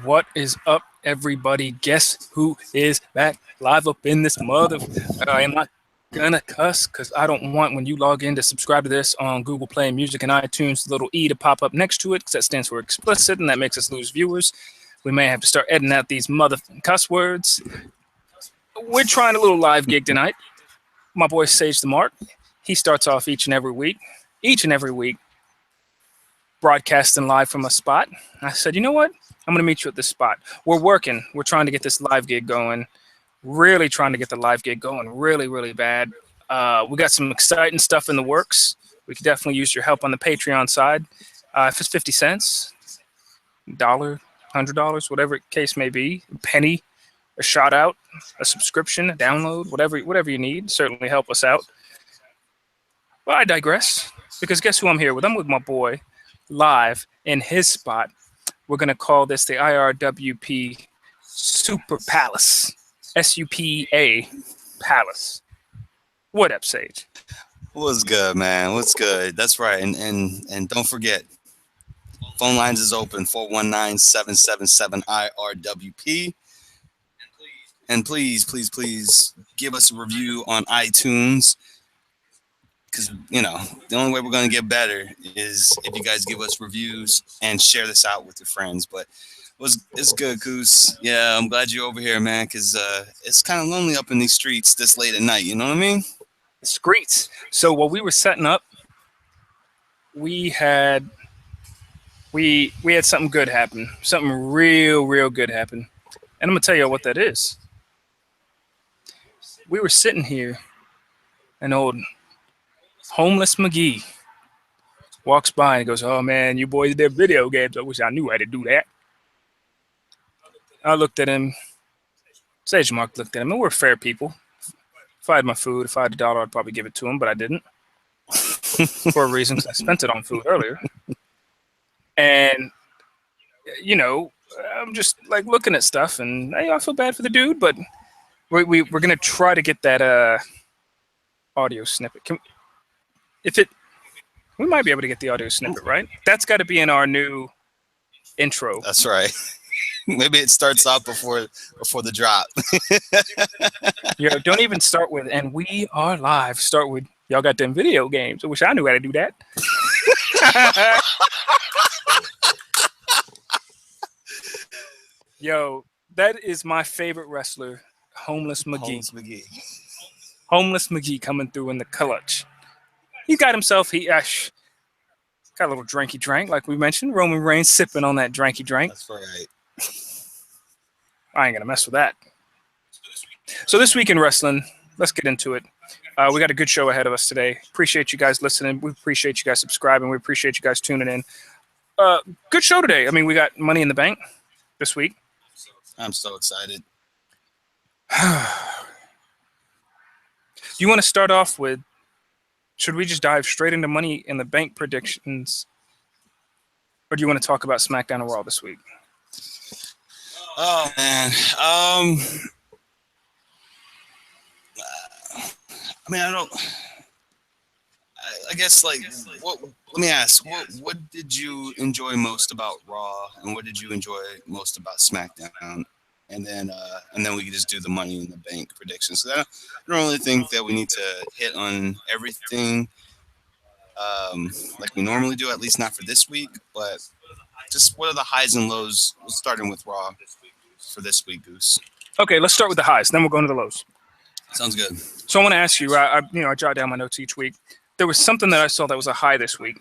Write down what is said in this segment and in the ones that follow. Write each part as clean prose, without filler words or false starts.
What is up, everybody? Guess who is back live up in this mother? I am not gonna cuss because I don't want when you log in to subscribe to this on Google Play Music and iTunes, the little E to pop up next to it because that stands for explicit and that makes us lose viewers. We may have to start editing out these mother cuss words. We're trying a little live gig tonight. My boy Sage the Mark, he starts off each and every week, broadcasting live from a spot. I said, you know what? I'm going to meet you at this spot. We're working. We're trying to get this live gig going. Really trying to get the live gig going really, really bad. We got some exciting stuff in the works. We could definitely use your help on the Patreon side. If it's 50 cents, $1, $100, whatever case may be, a penny, a shout out, a subscription, a download, whatever you need, certainly help us out. But I digress, because guess who I'm here with? I'm with my boy live in his spot. We're going to call this the IRWP Super Palace. SUPA Palace. What up, Sage? What's good, man? What's good? That's right. And don't forget, phone lines is open, 419-777-IRWP. And please give us a review on iTunes. Because, you know, the only way we're going to get better is if you guys give us reviews and share this out with your friends. But it's good, Goose. Yeah, I'm glad you're over here, man, because it's kind of lonely up in these streets this late at night. You know what I mean? Streets. So while we were setting up, we had something good happen. Something real good happen. And I'm going to tell you what that is. We were sitting here, and old Homeless McGee walks by and goes, "Oh man, you boys did video games. I wish I knew how to do that." I looked at him. Sage Mark looked at him, and we're fair people. If I had my food, if I had $1, I'd probably give it to him, but I didn't. For a reason, because I spent it on food earlier. And, you know, I'm just like looking at stuff, and I feel bad for the dude, but we're going to try to get that audio snippet. We might be able to get the audio snippet, right? That's got to be in our new intro. That's right. Maybe it starts off before the drop. Yo, don't even start with, and we are live. Start with, y'all got them video games. I wish I knew how to do that. Yo, that is my favorite wrestler, Homeless McGee. Homeless McGee coming through in the clutch. He got himself, got a little drink he drank, like we mentioned. Roman Reigns sipping on that drink he drank. That's right. I ain't going to mess with that. So this week in wrestling, let's get into it. We got a good show ahead of us today. Appreciate you guys listening. We appreciate you guys subscribing. We appreciate you guys tuning in. Good show today. I mean, we got Money in the Bank this week. I'm so excited. Do you want to start off with, should we just dive straight into Money in the Bank predictions? Or do you want to talk about SmackDown and Raw this week? Oh, man. I mean, I guess, like, let me ask, what did you enjoy most about Raw, and what did you enjoy most about SmackDown? And then we can just do the Money in the Bank predictions. So I don't really think that we need to hit on everything like we normally do, at least not for this week. But just what are the highs and lows, starting with Raw for this week, Goose? Okay, let's start with the highs. Then we'll go into the lows. Sounds good. So I want to ask you, I jot down my notes each week. There was something that I saw that was a high this week.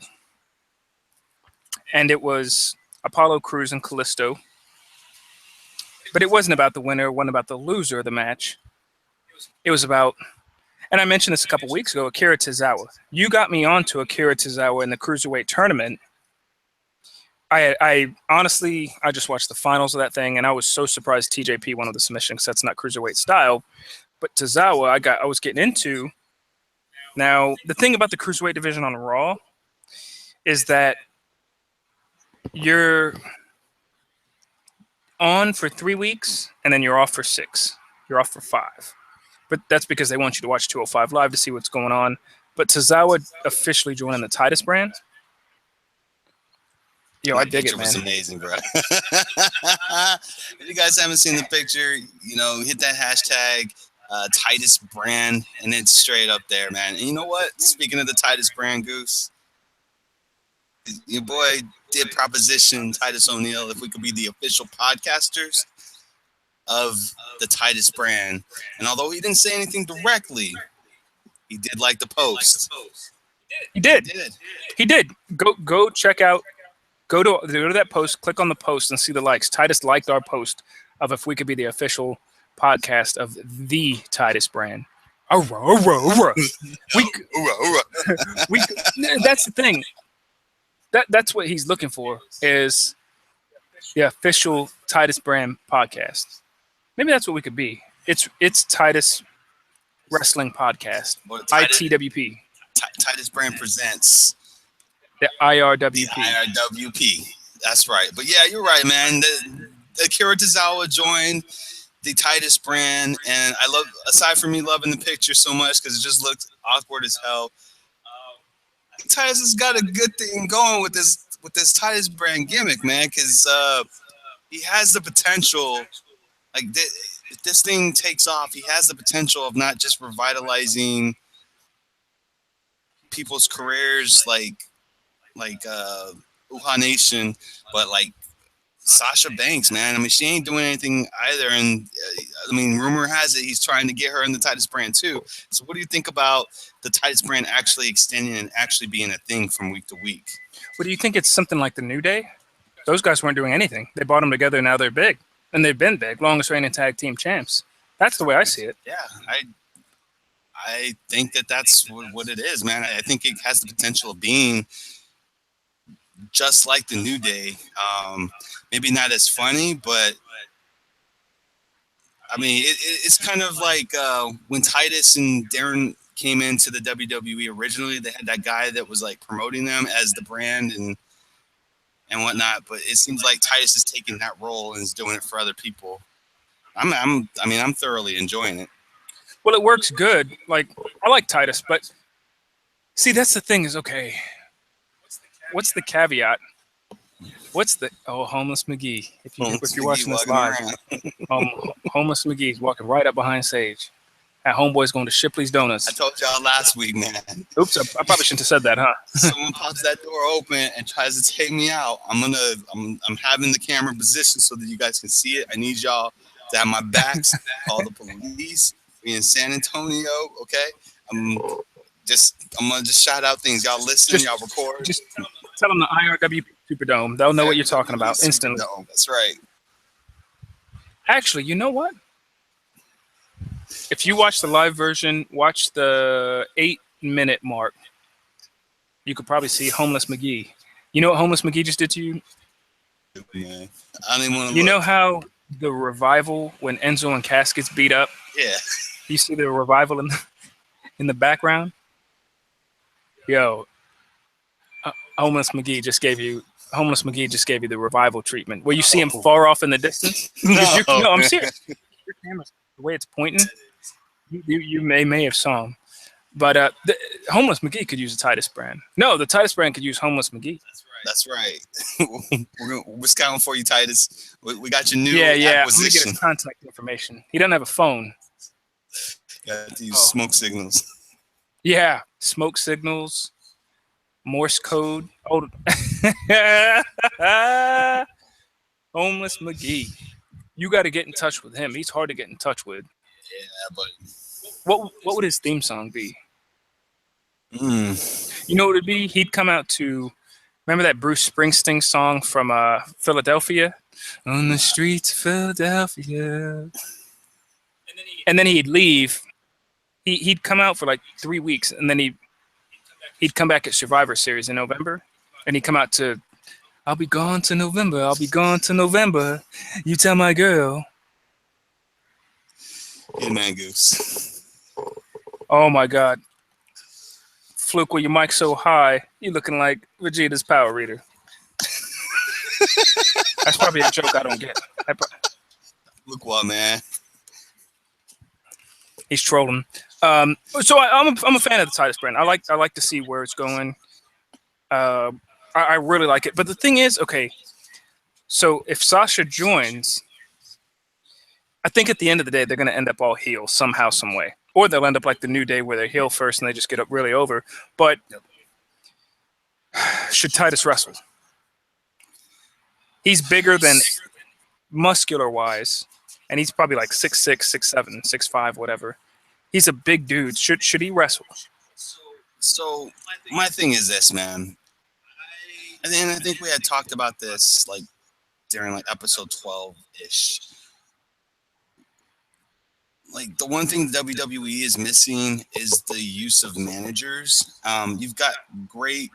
And it was Apollo Crews and Kalisto. But it wasn't about the winner. It wasn't about the loser of the match. It was about, and I mentioned this a couple weeks ago, Akira Tozawa. You got me onto Akira Tozawa in the Cruiserweight tournament. I honestly, I just watched the finals of that thing, and I was so surprised TJP won with the submission because that's not Cruiserweight style. But Tozawa, I was getting into. Now, the thing about the Cruiserweight division on Raw is that you're on for 3 weeks, and then you're off for 6. You're off for 5. But that's because they want you to watch 205 Live to see what's going on. But Tozawa officially joining the Titus brand. Yo, I dig it, picture man. was amazing, bro. If you guys haven't seen the picture, hit that hashtag Titus brand, and it's straight up there, man. And you know what? Speaking of the Titus brand, Goose, your boy did proposition Titus O'Neil if we could be the official podcasters of the Titus brand. And although he didn't say anything directly, he did like the post. He did. He did. Go check out. Go to that post. Click on the post and see the likes. Titus liked our post of if we could be the official podcast of the Titus brand. We, that's the thing. That's what he's looking for is the official Titus brand podcast. Maybe that's what we could be. It's Titus Wrestling Podcast. ITWP. Titus brand presents the IRWP. The IRWP. That's right. But yeah, you're right, man. The K.I.R joined the Titus brand, and I love. Aside from me loving the picture so much because it just looks awkward as hell, Titus has got a good thing going with this Titus brand gimmick, man. Because he has the potential. Like if this thing takes off, he has the potential of not just revitalizing people's careers, like Uha Nation, but like Sasha Banks, man. I mean, she ain't doing anything either, and I mean, rumor has it he's trying to get her in the Titus brand too. So, what do you think about the Titus brand actually extending and actually being a thing from week to week? Well, do you think it's something like the New Day? Those guys weren't doing anything. They brought them together, and now they're big, and they've been big, longest reigning tag team champs. That's the way I see it. Yeah, I think that's what it is, man. I think it has the potential of being just like the New Day. Maybe not as funny, but I mean, it's kind of like when Titus and Darren came into the WWE originally, they had that guy that was like promoting them as the brand and whatnot. But it seems like Titus is taking that role and is doing it for other people. I'm thoroughly enjoying it. Well, it works good. Like I like Titus, but see, that's the thing is okay. What's the caveat? Homeless McGee? If you're watching this live, Homeless McGee's walking right up behind Sage. That homeboy's going to Shipley's Donuts. I told y'all last week, man. Oops, I probably shouldn't have said that, huh? Someone pops that door open and tries to take me out. I'm having the camera positioned so that you guys can see it. I need y'all to have my backs. Call the police. We in San Antonio, okay? I'm gonna just shout out things. Y'all listen, y'all record. Just tell them the IRWP Superdome. They'll know what you're talking about instantly. Superdome. That's right. Actually, you know what? If you watch the live version, watch the 8-minute mark, you could probably see Homeless McGee. You know what Homeless McGee just did to you? Man, I don't even want to. You know how the Revival, when Enzo and Cass gets beat up? Yeah. You see the Revival in the background? Yo, Homeless McGee just gave you the Revival treatment where you see him far off in the distance. No, I'm serious. Your camera's the way it's pointing. You may have saw him, but the Homeless McGee could use a Titus brand. No, the Titus brand could use Homeless McGee. That's right. We're scouting for you, Titus. We got your new acquisition. I'm gonna get his contact information. He doesn't have a phone. Got to use smoke signals. Yeah, smoke signals, Morse code. Oh. Homeless McGee. You got to get in touch with him. He's hard to get in touch with. Yeah, but what would his theme song be? You know what it'd be? He'd come out to, remember that Bruce Springsteen song from Philadelphia? On the streets of Philadelphia. And then he'd leave. He'd come out for like 3 weeks, and then he'd come back at Survivor Series in November, and he'd come out to, I'll be gone to November. I'll be gone to November. You tell my girl. Yeah, man, Goose. Oh my God. Fluke, with your mic so high, you looking like Vegeta's Power Reader. That's probably a joke I don't get. Look what, man. He's trolling. So I'm a fan of the Titus brand. I like to see where it's going. I really like it. But the thing is, okay, so if Sasha joins, I think at the end of the day, they're going to end up all heel somehow, some way. Or they'll end up like the New Day where they're heel first and they just get up really over. But should Titus wrestle? He's bigger than muscular-wise, and he's probably like 6'6", 6'7", 6'5", whatever. He's a big dude. Should he wrestle? So my thing is this, man. And then I think we had talked about this like during like episode 12-ish. Like the one thing WWE is missing is the use of managers. You've got great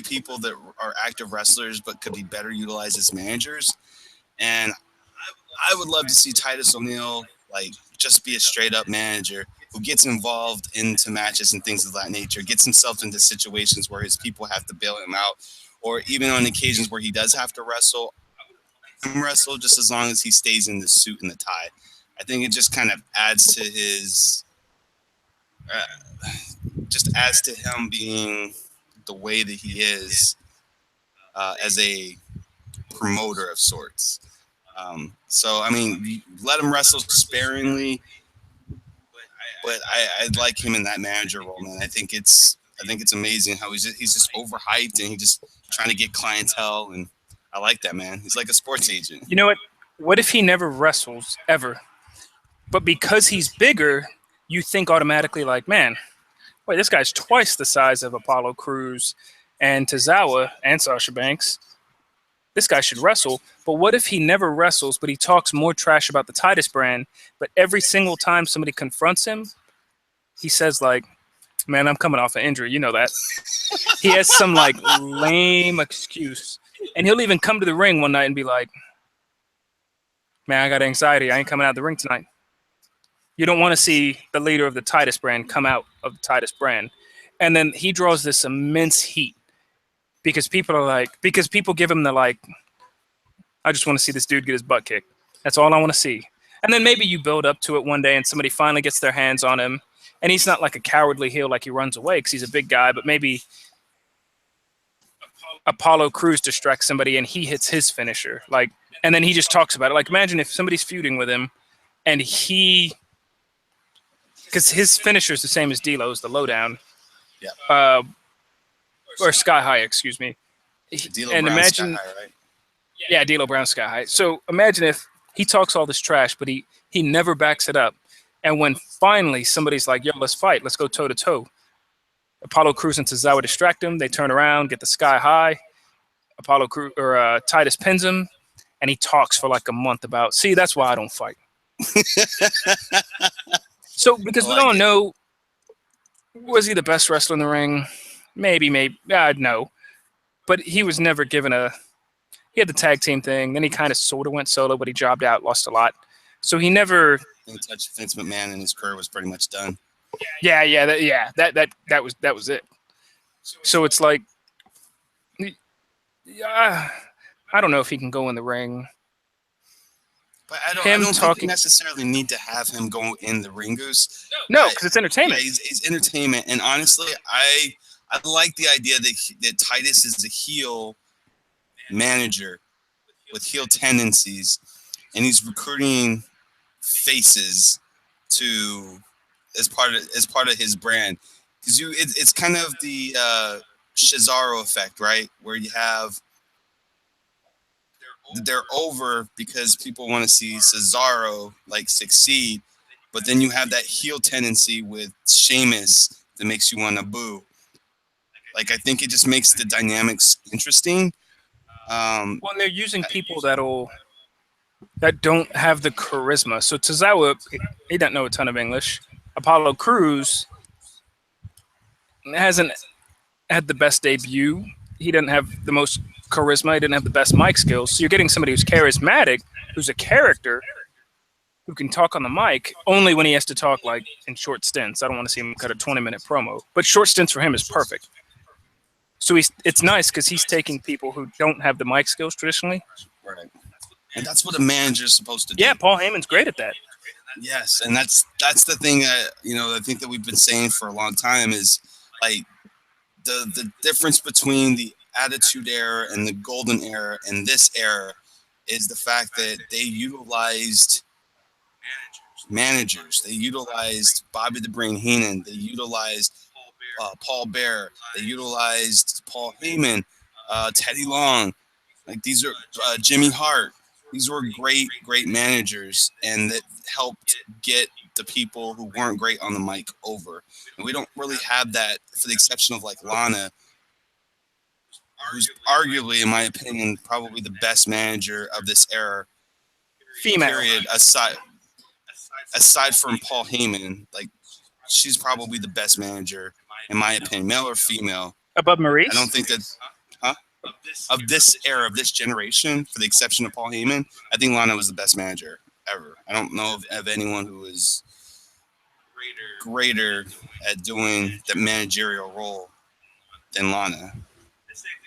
people that are active wrestlers, but could be better utilized as managers. And I would love to see Titus O'Neil like just be a straight up manager who gets involved into matches and things of that nature, gets himself into situations where his people have to bail him out, or even on occasions where he does have to wrestle just as long as he stays in the suit and the tie. I think it just kind of adds to his, adds to him being the way that he is as a promoter of sorts. So I mean, let him wrestle sparingly, but I'd like him in that manager role, man. I think it's amazing how he's just overhyped and he's just trying to get clientele, and I like that, man. He's like a sports agent. You know what? What if he never wrestles ever? But because he's bigger, you think automatically like, man, wait, this guy's twice the size of Apollo Crews and Tozawa and Sasha Banks. This guy should wrestle. But what if he never wrestles, but he talks more trash about the Titus brand, but every single time somebody confronts him, he says like, man, I'm coming off an injury. You know that. He has some like lame excuse. And he'll even come to the ring one night and be like, man, I got anxiety. I ain't coming out of the ring tonight. You don't want to see the leader of the Titus brand come out of the Titus brand. And then he draws this immense heat because people give him the like, I just want to see this dude get his butt kicked. That's all I want to see. And then maybe you build up to it one day and somebody finally gets their hands on him. And he's not like a cowardly heel like he runs away because he's a big guy, but maybe Apollo Crews distracts somebody and he hits his finisher. Like, and then he just talks about it. Like, imagine if somebody's feuding with him and because his finisher is the same as D'Lo's, the lowdown. Yeah. Or Sky High, excuse me. D'Lo and Brown, imagine, Sky High, right? Yeah, D'Lo Brown, Sky High. So imagine if he talks all this trash, but he never backs it up. And when finally somebody's like, yo, let's fight, let's go toe to toe. Apollo Crews and Tozawa distract him. They turn around, get the Sky High. Titus pins him, and he talks for like a month about, see, that's why I don't fight. So, because we don't know, was he the best wrestler in the ring? Maybe, no. But he was never given he had the tag team thing, then he kind of sort of went solo, but he jobbed out, lost a lot. So he never... touched Vince McMahon, and his career was pretty much done. That was it. So it's like, yeah, I don't know if he can go in the ring. But I don't think you necessarily need to have him go in the ring, Goose. No, because it's entertainment. Yeah, it's entertainment, and honestly, I like the idea that Titus is a heel manager with heel tendencies, and he's recruiting faces as part of his brand. Because it's kind of the Cesaro effect, right? Where you have they're over because people want to see Cesaro like succeed, but then you have that heel tendency with Sheamus that makes you want to boo. Like, I think it just makes the dynamics interesting. Well, they're using people that don't have the charisma. So Tozawa, he doesn't know a ton of English. Apollo Crews hasn't had the best debut. He doesn't have the most charisma. He didn't have the best mic skills. So you're getting somebody who's charismatic, who's a character, who can talk on the mic only when he has to talk like in short stints. I don't want to see him cut a 20-minute promo, but short stints for him is perfect. So it's nice because he's taking people who don't have the mic skills traditionally. Right. And that's what a manager is supposed to do. Yeah, Paul Heyman's great at that. Yes, and that's the thing I think that we've been saying for a long time is like the difference between the Attitude Era and the Golden Era and this era is the fact that they utilized managers. They utilized Bobby the Brain Heenan. They utilized Paul Bear. They utilized Paul Heyman, Teddy Long. Like these are Jimmy Hart. These were great managers, and that helped get the people who weren't great on the mic over. And we don't really have that, for the exception of like Lana, who's arguably, in my opinion, probably the best manager of this era. Female. Period. Aside from Paul Heyman, like she's probably the best manager in my opinion, male or female. Above Maurice? I don't think that. Huh? Of this era, of this generation, for the exception of Paul Heyman, I think Lana was the best manager ever. I don't know of anyone who was greater at doing the managerial role than Lana.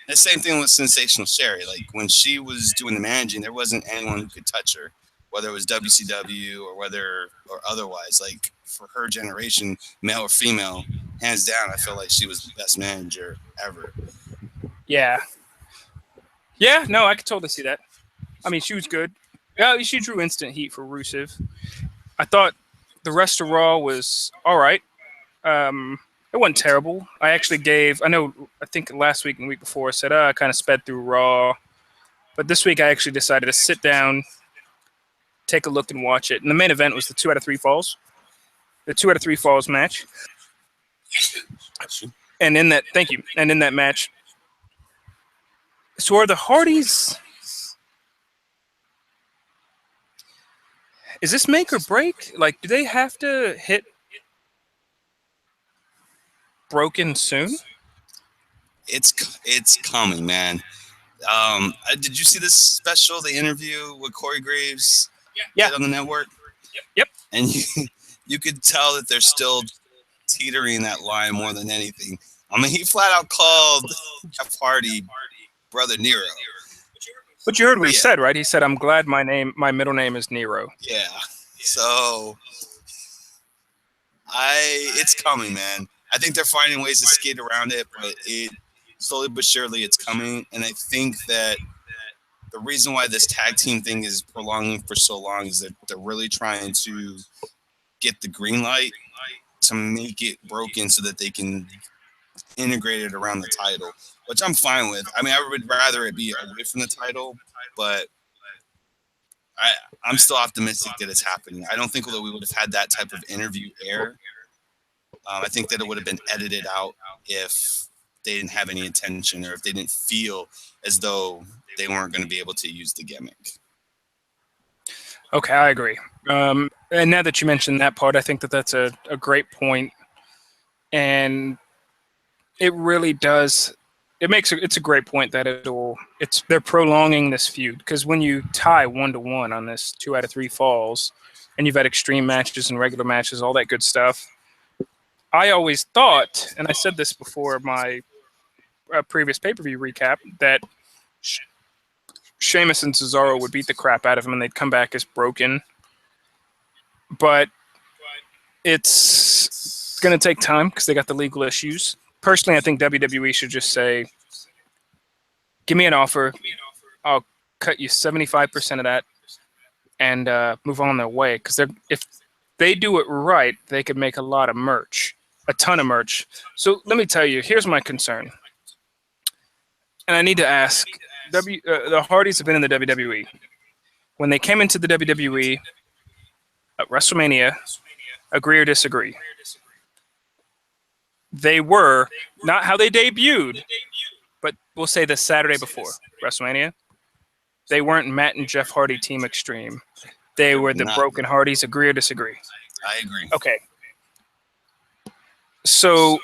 The same thing with Sensational Sherry. Like when she was doing the managing, there wasn't anyone who could touch her, whether it was WCW or otherwise. Like for her generation, male or female, hands down, I feel like she was the best manager ever. Yeah. Yeah, no, I could totally see that. I mean, she was good. Yeah, she drew instant heat for Rusev. I thought the rest of Raw was all right. It wasn't terrible. I think last week and the week before I said, I kind of sped through Raw. But this week I actually decided to sit down, take a look, and watch it. And the main event was the 2 out of 3 falls. The 2 out of 3 falls match. And in that match, so are the Hardys... Is this make or break? Like, do they have to hit Broken soon? It's coming, man. Did you see this special, the interview with Corey Graves? Yeah. On the network? Yep. And you could tell that they're still teetering that line more than anything. I mean, he flat out called Jeff Hardy Brother Nero. But you heard what he said, right? He said, "I'm glad my middle name is Nero." Yeah. So it's coming, man. I think they're finding ways to skate around it, but it slowly but surely it's coming. And I think that the reason why this tag team thing is prolonging for so long is that they're really trying to get the green light to make it broken so that they can integrate it around the title, which I'm fine with. I mean, I would rather it be away from the title, but I'm still optimistic that it's happening. I don't think that we would have had that type of interview air. I think that it would have been edited out if they didn't have any intention or if they didn't feel as though they weren't going to be able to use the gimmick. Okay, I agree. And now that you mentioned that part, I think that that's a great point. And it really does. It's a great point that they're prolonging this feud, because when you tie 1-1 on this 2 out of 3 falls, and you've had extreme matches and regular matches, all that good stuff. I always thought, and I said this before my previous pay-per-view recap, that Sheamus and Cesaro would beat the crap out of him and they'd come back as broken. But it's going to take time because they got the legal issues. Personally, I think WWE should just say, give me an offer. I'll cut you 75% of that and move on their way. Because if they do it right, they could make a lot of merch, a ton of merch. So let me tell you, here's my concern. And I need to ask, the Hardys have been in the WWE. When they came into the WWE at WrestleMania, agree or disagree, they were not how they debuted, but we'll say the Saturday before WrestleMania. They weren't Matt and Jeff Hardy Team Extreme. They were the Broken Hardys. Agree or disagree? I agree. Okay. So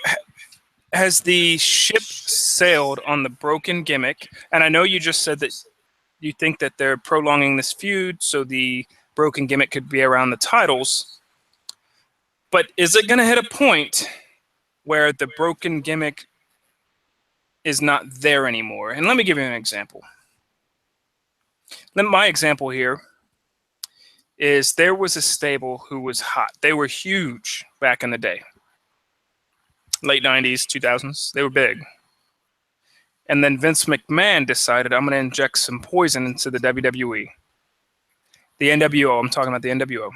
has the ship sailed on the Broken gimmick? And I know you just said that you think that they're prolonging this feud so the Broken gimmick could be around the titles. But is it going to hit a point where the Broken gimmick is not there anymore? And let me give you an example. My example here is there was a stable who was hot. They were huge back in the day. late 90s, 2000s. They were big. And then Vince McMahon decided, I'm going to inject some poison into the WWE. The NWO, I'm talking about the NWO.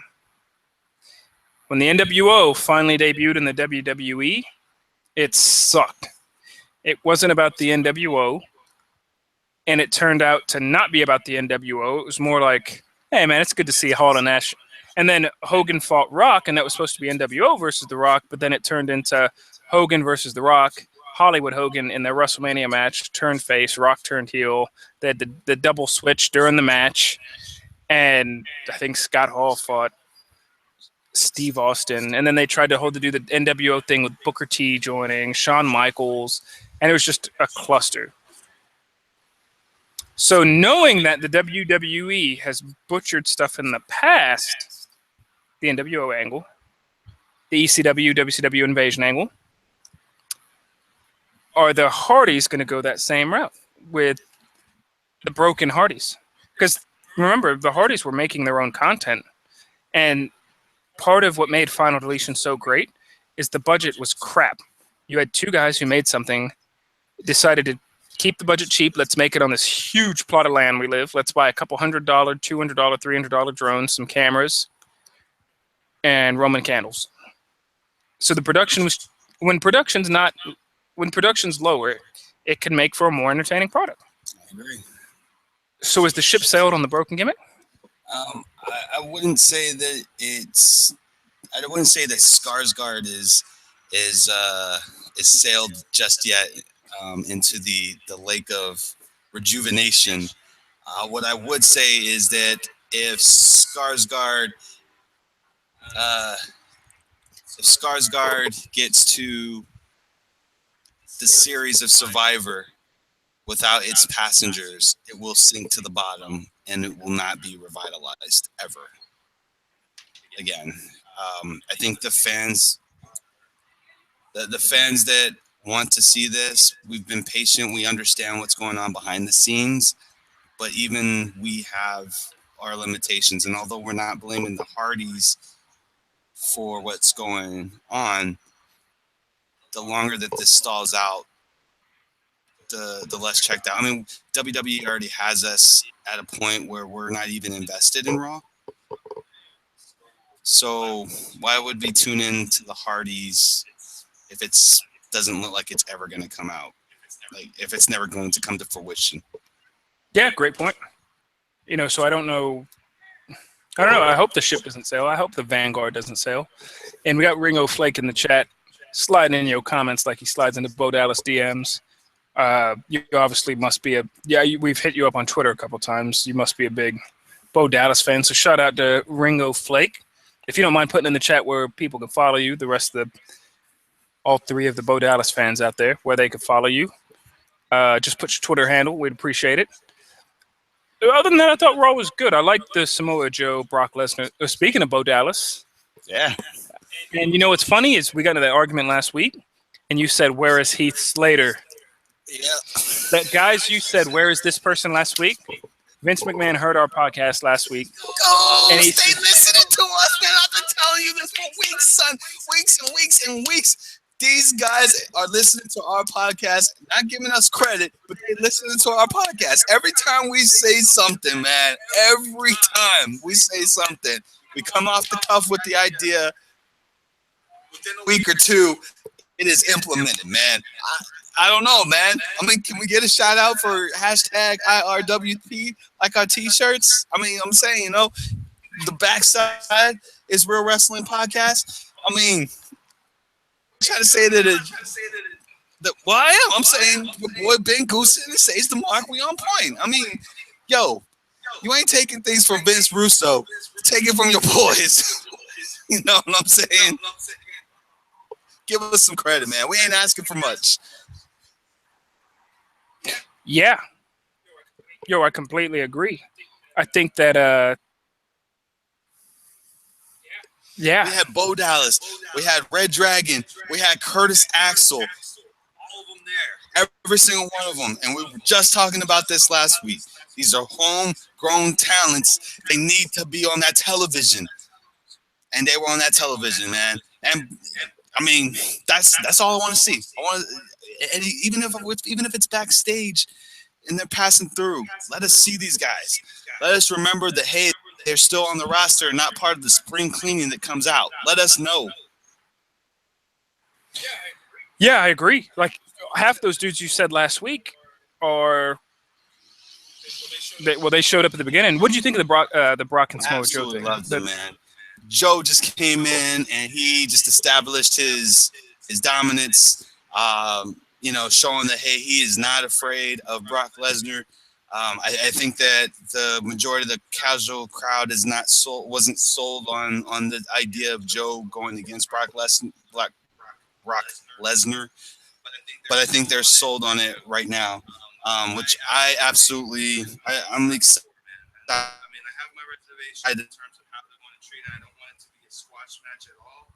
When the NWO finally debuted in the WWE, it sucked. It wasn't about the NWO, and it turned out to not be about the NWO. It was more like, hey, man, it's good to see Hall and Nash. And then Hogan fought Rock, and that was supposed to be NWO versus The Rock, but then it turned into Hogan versus The Rock. Hollywood Hogan in their WrestleMania match turned face, Rock turned heel. They had the double switch during the match, and I think Scott Hall fought Steve Austin, and then they tried to do the NWO thing with Booker T joining, Shawn Michaels, and it was just a cluster. So knowing that the WWE has butchered stuff in the past, the NWO angle, the ECW, WCW invasion angle, are the Hardys going to go that same route with the broken Hardys? Because remember, the Hardys were making their own content, and part of what made Final Deletion so great is the budget was crap. You had two guys who made something, decided to keep the budget cheap. Let's make it on this huge plot of land we live. Let's buy a couple $100, $200, $300 drones, some cameras, and Roman candles. So the production was when production's lower, it can make for a more entertaining product. I agree. So is the ship sailed on the broken gimmick? I wouldn't say that it's. I wouldn't say that Skarsgård is sailed just yet into the lake of rejuvenation. What I would say is that if Skarsgård gets to the series of Survivor without its passengers, it will sink to the bottom and it will not be revitalized ever again. I think the fans that want to see this, we've been patient. We understand what's going on behind the scenes, but even we have our limitations. And although we're not blaming the Hardys for what's going on, the longer that this stalls out, the less checked out. I mean, WWE already has us at a point where we're not even invested in Raw. So why would we tune in to the Hardys if it doesn't look like it's ever going to come out? Like if it's never going to come to fruition. Yeah, great point. So I don't know. I hope the ship doesn't sail. I hope the Vanguard doesn't sail. And we got Ringo Flake in the chat, sliding in your comments like he slides into Bo Dallas DMs. You obviously must be we've hit you up on Twitter a couple times. You must be a big Bo Dallas fan. So shout out to Ringo Flake. If you don't mind putting in the chat where people can follow you, all three of the Bo Dallas fans out there, where they can follow you. Just put your Twitter handle. We'd appreciate it. Other than that, I thought Raw was good. I liked the Samoa Joe, Brock Lesnar. Speaking of Bo Dallas. Yeah. And what's funny is we got into that argument last week, and you said, where is Heath Slater? Yeah. Guys, you said, where is this person last week? Vince McMahon heard our podcast last week. Oh, and stay listening to us, man. I've been telling you this for weeks, son. Weeks and weeks and weeks. These guys are listening to our podcast, not giving us credit, but they're listening to our podcast. Every time we say something, man, every time we say something, we come off the cuff with the idea. Within a week or two, it is implemented, man. I don't know, man. I mean, can we get a shout out for hashtag IRWP like our t-shirts? I mean, I'm saying, the backside is Real Wrestling Podcast. I mean, I'm trying to say well, I am. I'm saying your boy Ben Goosen says the mark. We on point. I mean, yo, you ain't taking things from Vince Russo. Take it from your boys. You know what I'm saying? Give us some credit, man. We ain't asking for much. Yeah. I completely agree. I think that yeah. We had Bo Dallas. We had Red Dragon. We had Curtis Axel. All of them there. Every single one of them. And we were just talking about this last week. These are homegrown talents. They need to be on that television. And they were on that television, man. And I mean, that's all I want to see. I want, and even if it's backstage and they're passing through, let us see these guys. Let us remember that, hey, they're still on the roster, not part of the spring cleaning that comes out. Let us know. Yeah, I agree. Like half those dudes you said last week are. They showed up at the beginning. What did you think of the Brock and Samoa Joe Absolutely thing? loved it, man. Joe just came in and he just established his dominance. You know, showing that, hey, he is not afraid of Brock Lesnar. I think that the majority of the casual crowd wasn't sold on the idea of Joe going against Brock Lesnar, but I think they're sold on it right now, which I'm excited. I mean, I have my reservations in terms of how they're going to treat it. I don't want it to be a squash match at all,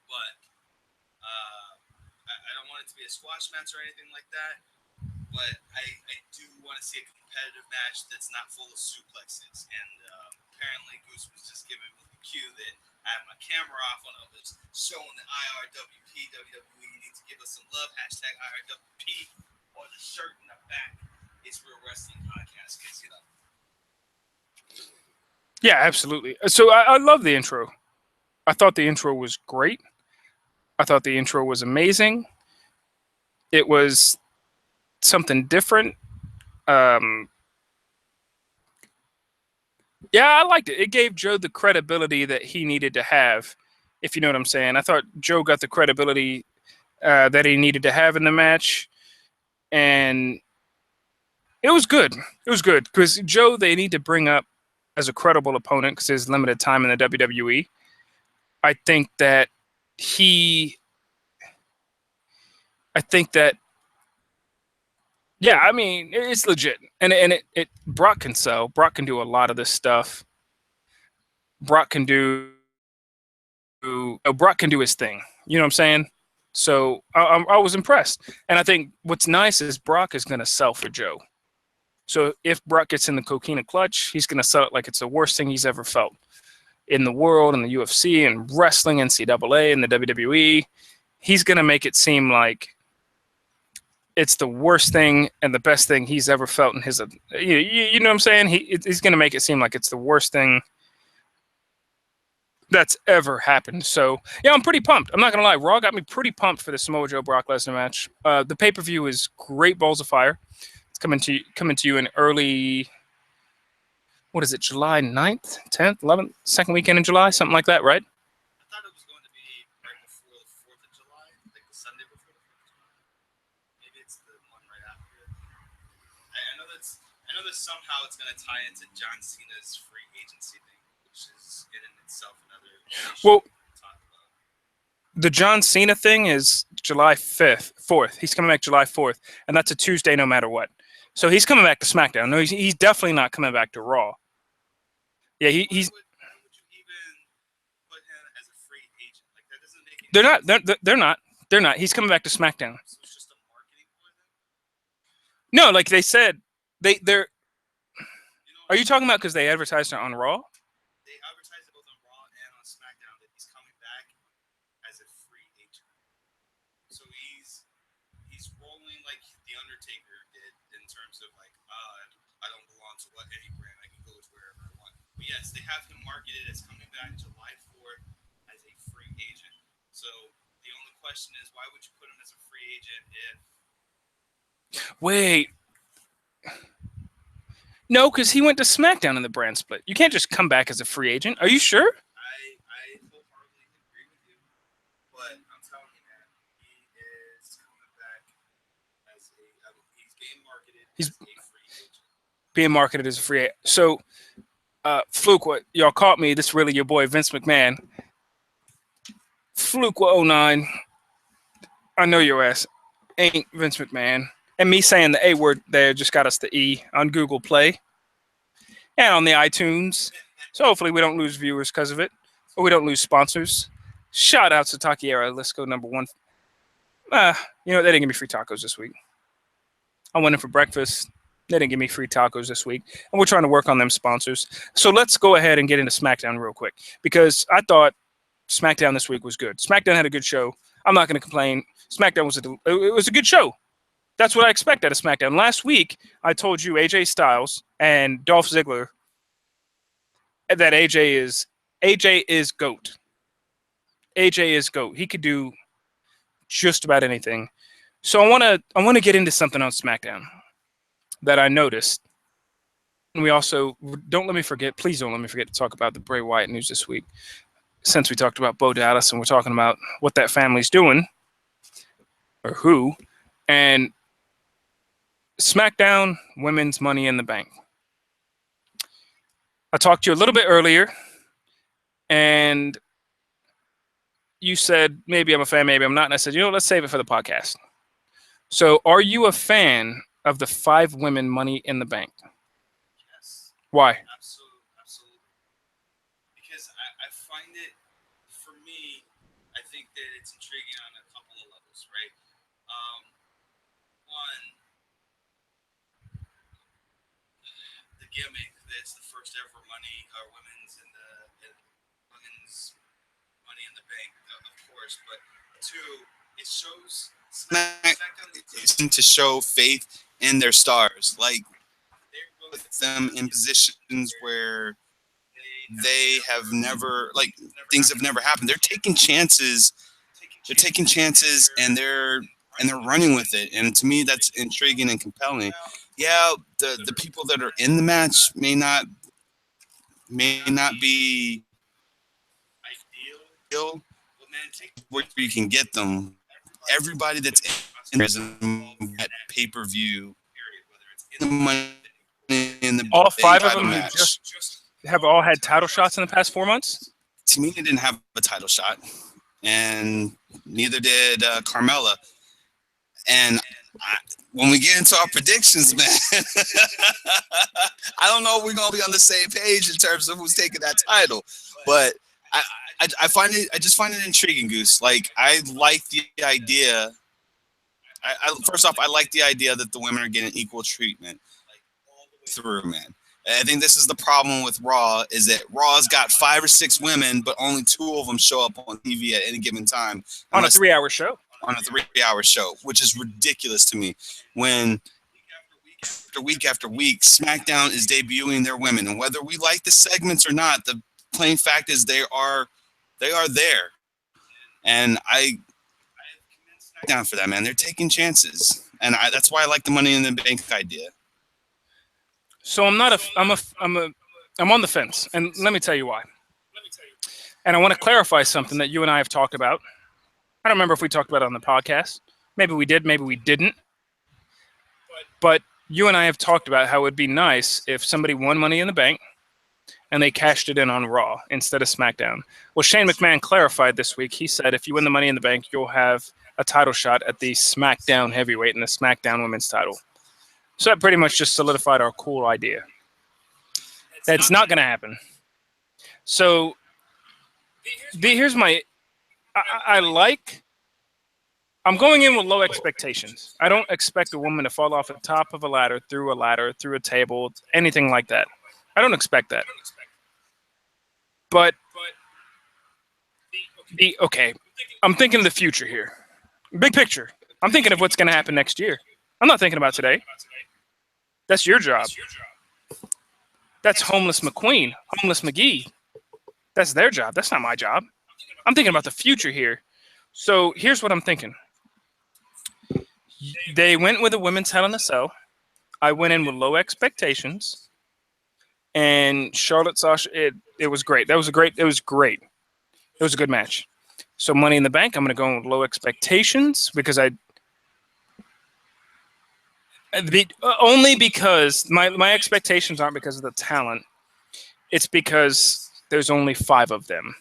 but I don't want it to be a squash match or anything like that. But I do want to see a competitive match that's not full of suplexes. And apparently Goose was just giving me the cue that I have my camera off on Otis, showing the IRWP, WWE need to give us some love, hashtag IRWP, or the shirt in the back. It's Real Wrestling Podcast. Kids, get up. Yeah, absolutely. So I love the intro. I thought the intro was great. I thought the intro was amazing. It was something different. Yeah, I liked it. It gave Joe the credibility that he needed to have, if you know what I'm saying. I thought Joe got the credibility that he needed to have in the match, and it was good. It was good because Joe, they need to bring up as a credible opponent because there's limited time in the WWE. I think that yeah, I mean, it's legit, and it Brock can sell. Brock can do a lot of this stuff. Brock can do his thing. You know what I'm saying? So I was impressed, and I think what's nice is Brock is going to sell for Joe. So if Brock gets in the coquina clutch, he's going to sell it like it's the worst thing he's ever felt in the world, in the UFC, and wrestling, NCAA, and the WWE. He's going to make it seem like it's the worst thing and the best thing he's ever felt in his. You know what I'm saying? He's going to make it seem like it's the worst thing that's ever happened. So yeah, I'm pretty pumped. I'm not gonna lie, Raw got me pretty pumped for the Samoa Joe Brock Lesnar match. The pay-per-view is great balls of fire. It's coming to you in early, what is it, July 9th, 10th, 11th, second weekend in July, something like that, right? I thought it was going to be right before the 4th of July, like the Sunday before the 4th of July. Maybe it's the one right after it. I know that somehow it's going to tie into John Cena's free agency thing, which is in itself another issue. Well, the John Cena thing is July 4th. He's coming back July 4th, and that's a Tuesday no matter what. So he's coming back to SmackDown. No, he's definitely not coming back to Raw. Yeah, he's. Why would you even put him as a free agent? Like, that doesn't make any sense. They're not. He's coming back to SmackDown. So it's just a marketing for them? No, like they said, they're. Are you talking about because they advertised it on Raw? They advertised it both on Raw and on SmackDown that he's coming back as a free agent. So he's rolling like the Undertaker did in terms of like, I don't belong to any brand. I can go to wherever I want. But yes, they have him marketed as coming back July 4th as a free agent. So the only question is, why would you put him as a free agent if? Wait. No, because he went to SmackDown in the brand split. You can't just come back as a free agent. Are you sure? I wholeheartedly agree with you, but I'm telling you, man, he is coming back as he's being marketed as a free agent. Being marketed as a free agent. So, Fluke, what y'all caught me? This is really your boy Vince McMahon. Fluke 09. I know your ass ain't Vince McMahon. And me saying the A word there just got us the E on Google Play and on the iTunes. So hopefully we don't lose viewers because of it, or we don't lose sponsors. Shout out to K.I.R. Let's go number one. You know, they didn't give me free tacos this week. I went in for breakfast. They didn't give me free tacos this week. And we're trying to work on them sponsors. So let's go ahead and get into SmackDown real quick. Because I thought SmackDown this week was good. SmackDown had a good show. I'm not going to complain. SmackDown was a good show. That's what I expect out of SmackDown. Last week, I told you AJ Styles and Dolph Ziggler that AJ is GOAT. AJ is GOAT. He could do just about anything. So I want to get into something on SmackDown that I noticed. And we also please don't let me forget to talk about the Bray Wyatt news this week. Since we talked about Bo Dallas and we're talking about what that family's doing or who, and SmackDown Women's Money in the Bank. I talked to you a little bit earlier, and you said, maybe I'm a fan, maybe I'm not. And I said, let's save it for the podcast. So are you a fan of the 5 women Money in the Bank? Yes. Why? Absolutely. Because I find it, for me, I think that it's intriguing on a couple of levels, right? One, the gimmick that's the first ever women's Money in the Bank, of course, but 2, it shows to show faith in their stars. Like, they put them in positions where they have never, like, things have never happened. They're taking chances. And they're running with it. And to me, that's intriguing and compelling. Yeah, the people that are in the match may not be ideal, but man, take where you can get them. Everybody that's in that pay-per-view, the money in the all 5 of them match. who just have all had title shots in the past 4 months. Tamina didn't have a title shot, and neither did Carmella. And when we get into our predictions, man, I don't know if we're gonna be on the same page in terms of who's taking that title, but I just find it intriguing, Goose. Like, I like the idea. First off, I like the idea that the women are getting equal treatment through, man. I think this is the problem with Raw, is that Raw's got 5 or 6 women, but only 2 of them show up on TV at any given time. On a 3-hour show. On a 3-hour show, which is ridiculous to me. When week after week, SmackDown is debuting their women, and whether we like the segments or not, the plain fact is they are there, and I down for that, man. They're taking chances, and that's why I like the Money in the Bank idea. So I'm on the fence, and let me tell you why. And I want to clarify something that you and I have talked about. I don't remember if we talked about it on the podcast. Maybe we did, maybe we didn't. But you and I have talked about how it would be nice if somebody won Money in the Bank and they cashed it in on Raw instead of SmackDown. Well, Shane McMahon clarified this week. He said if you win the Money in the Bank, you'll have a title shot at the SmackDown heavyweight and the SmackDown women's title. So that pretty much just solidified our cool idea. That's not going to happen. So here's my... I'm going in with low expectations. I don't expect a woman to fall off the top of a ladder, through a table, anything like that. I don't expect that. But okay, I'm thinking of the future here. Big picture. I'm thinking of what's going to happen next year. I'm not thinking about today. That's your job. That's Homeless McQueen, Homeless McGee. That's their job. That's not my job. I'm thinking about the future here. So here's what I'm thinking. They went with a women's Hell in a Cell. I went in with low expectations. And Charlotte Sasha, it was great. It was great. It was a good match. So Money in the Bank, I'm going to go in with low expectations because only because my expectations aren't because of the talent. It's because there's only 5 of them.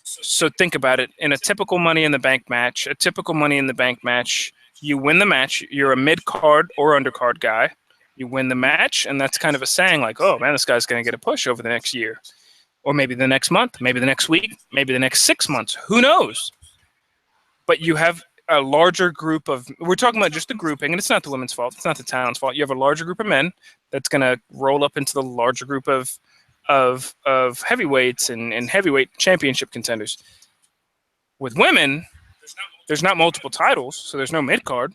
So think about it. In a typical Money in the Bank match, you win the match. You're a mid-card or undercard guy. You win the match, and that's kind of a saying like, oh, man, this guy's going to get a push over the next year. Or maybe the next month, maybe the next week, maybe the next 6 months. Who knows? But you have a larger group of – we're talking about just the grouping, and it's not the women's fault. It's not the talent's fault. You have a larger group of men that's going to roll up into the larger group of of heavyweights and heavyweight championship contenders. With women, there's not multiple titles, so there's no mid card.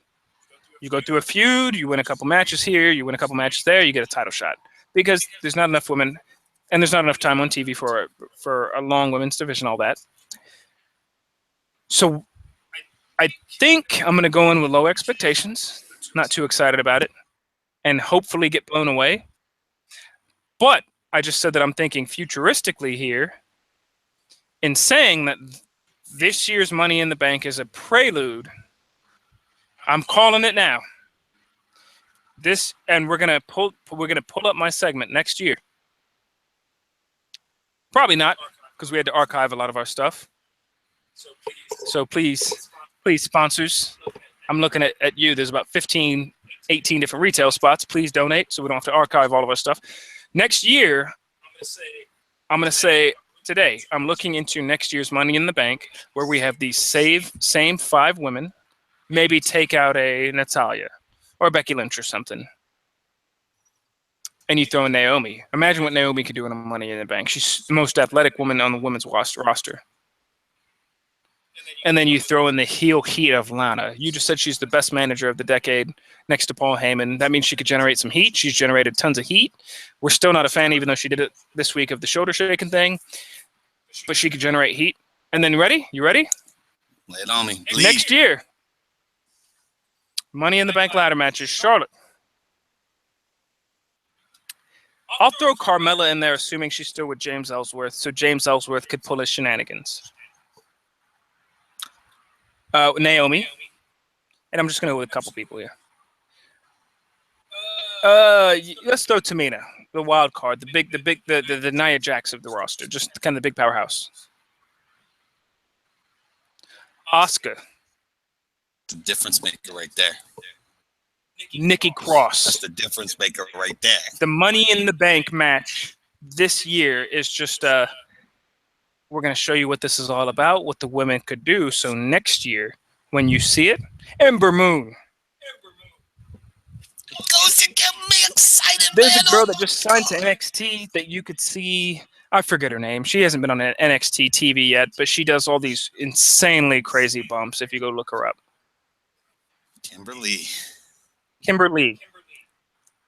You go through a feud, you win a couple matches here, you win a couple matches there, you get a title shot, because there's not enough women, and there's not enough time on TV for a long women's division, all that. So I think I'm going to go in with low expectations, not too excited about it, and hopefully get blown away. But I just said that I'm thinking futuristically here in saying that this year's Money in the Bank is a prelude. I'm calling it now. And we're gonna pull up my segment next year. Probably not, because we had to archive a lot of our stuff. So please, sponsors, I'm looking at you. There's about 15, 18 different retail spots. Please donate so we don't have to archive all of our stuff. Next year, I'm going to say today, I'm looking into next year's Money in the Bank, where we have these same 5 women, maybe take out a Natalya or Becky Lynch or something. And you throw in Naomi. Imagine what Naomi could do in a Money in the Bank. She's the most athletic woman on the women's roster. And then you throw in the heel heat of Lana. You just said she's the best manager of the decade next to Paul Heyman. That means she could generate some heat. She's generated tons of heat. We're still not a fan, even though she did it this week, of the shoulder shaking thing. But she could generate heat. And then you ready? Lay it on me. Bleed. Next year, Money in the Bank ladder matches, Charlotte. I'll throw Carmella in there, assuming she's still with James Ellsworth, so James Ellsworth could pull his shenanigans. Naomi. And I'm just going to go with a couple people here. Let's throw Tamina, the wild card, the Nia Jax of the roster, just kind of the big powerhouse. Asuka. The difference maker right there. Nikki Cross. That's the difference maker right there. The Money in the Bank match this year is just we're going to show you what this is all about, what the women could do. So next year, when you see it, Ember Moon. Goes to get me excited. There's a girl that just signed to NXT that you could see. I forget her name. She hasn't been on NXT TV yet, but she does all these insanely crazy bumps if you go look her up. Kimberly.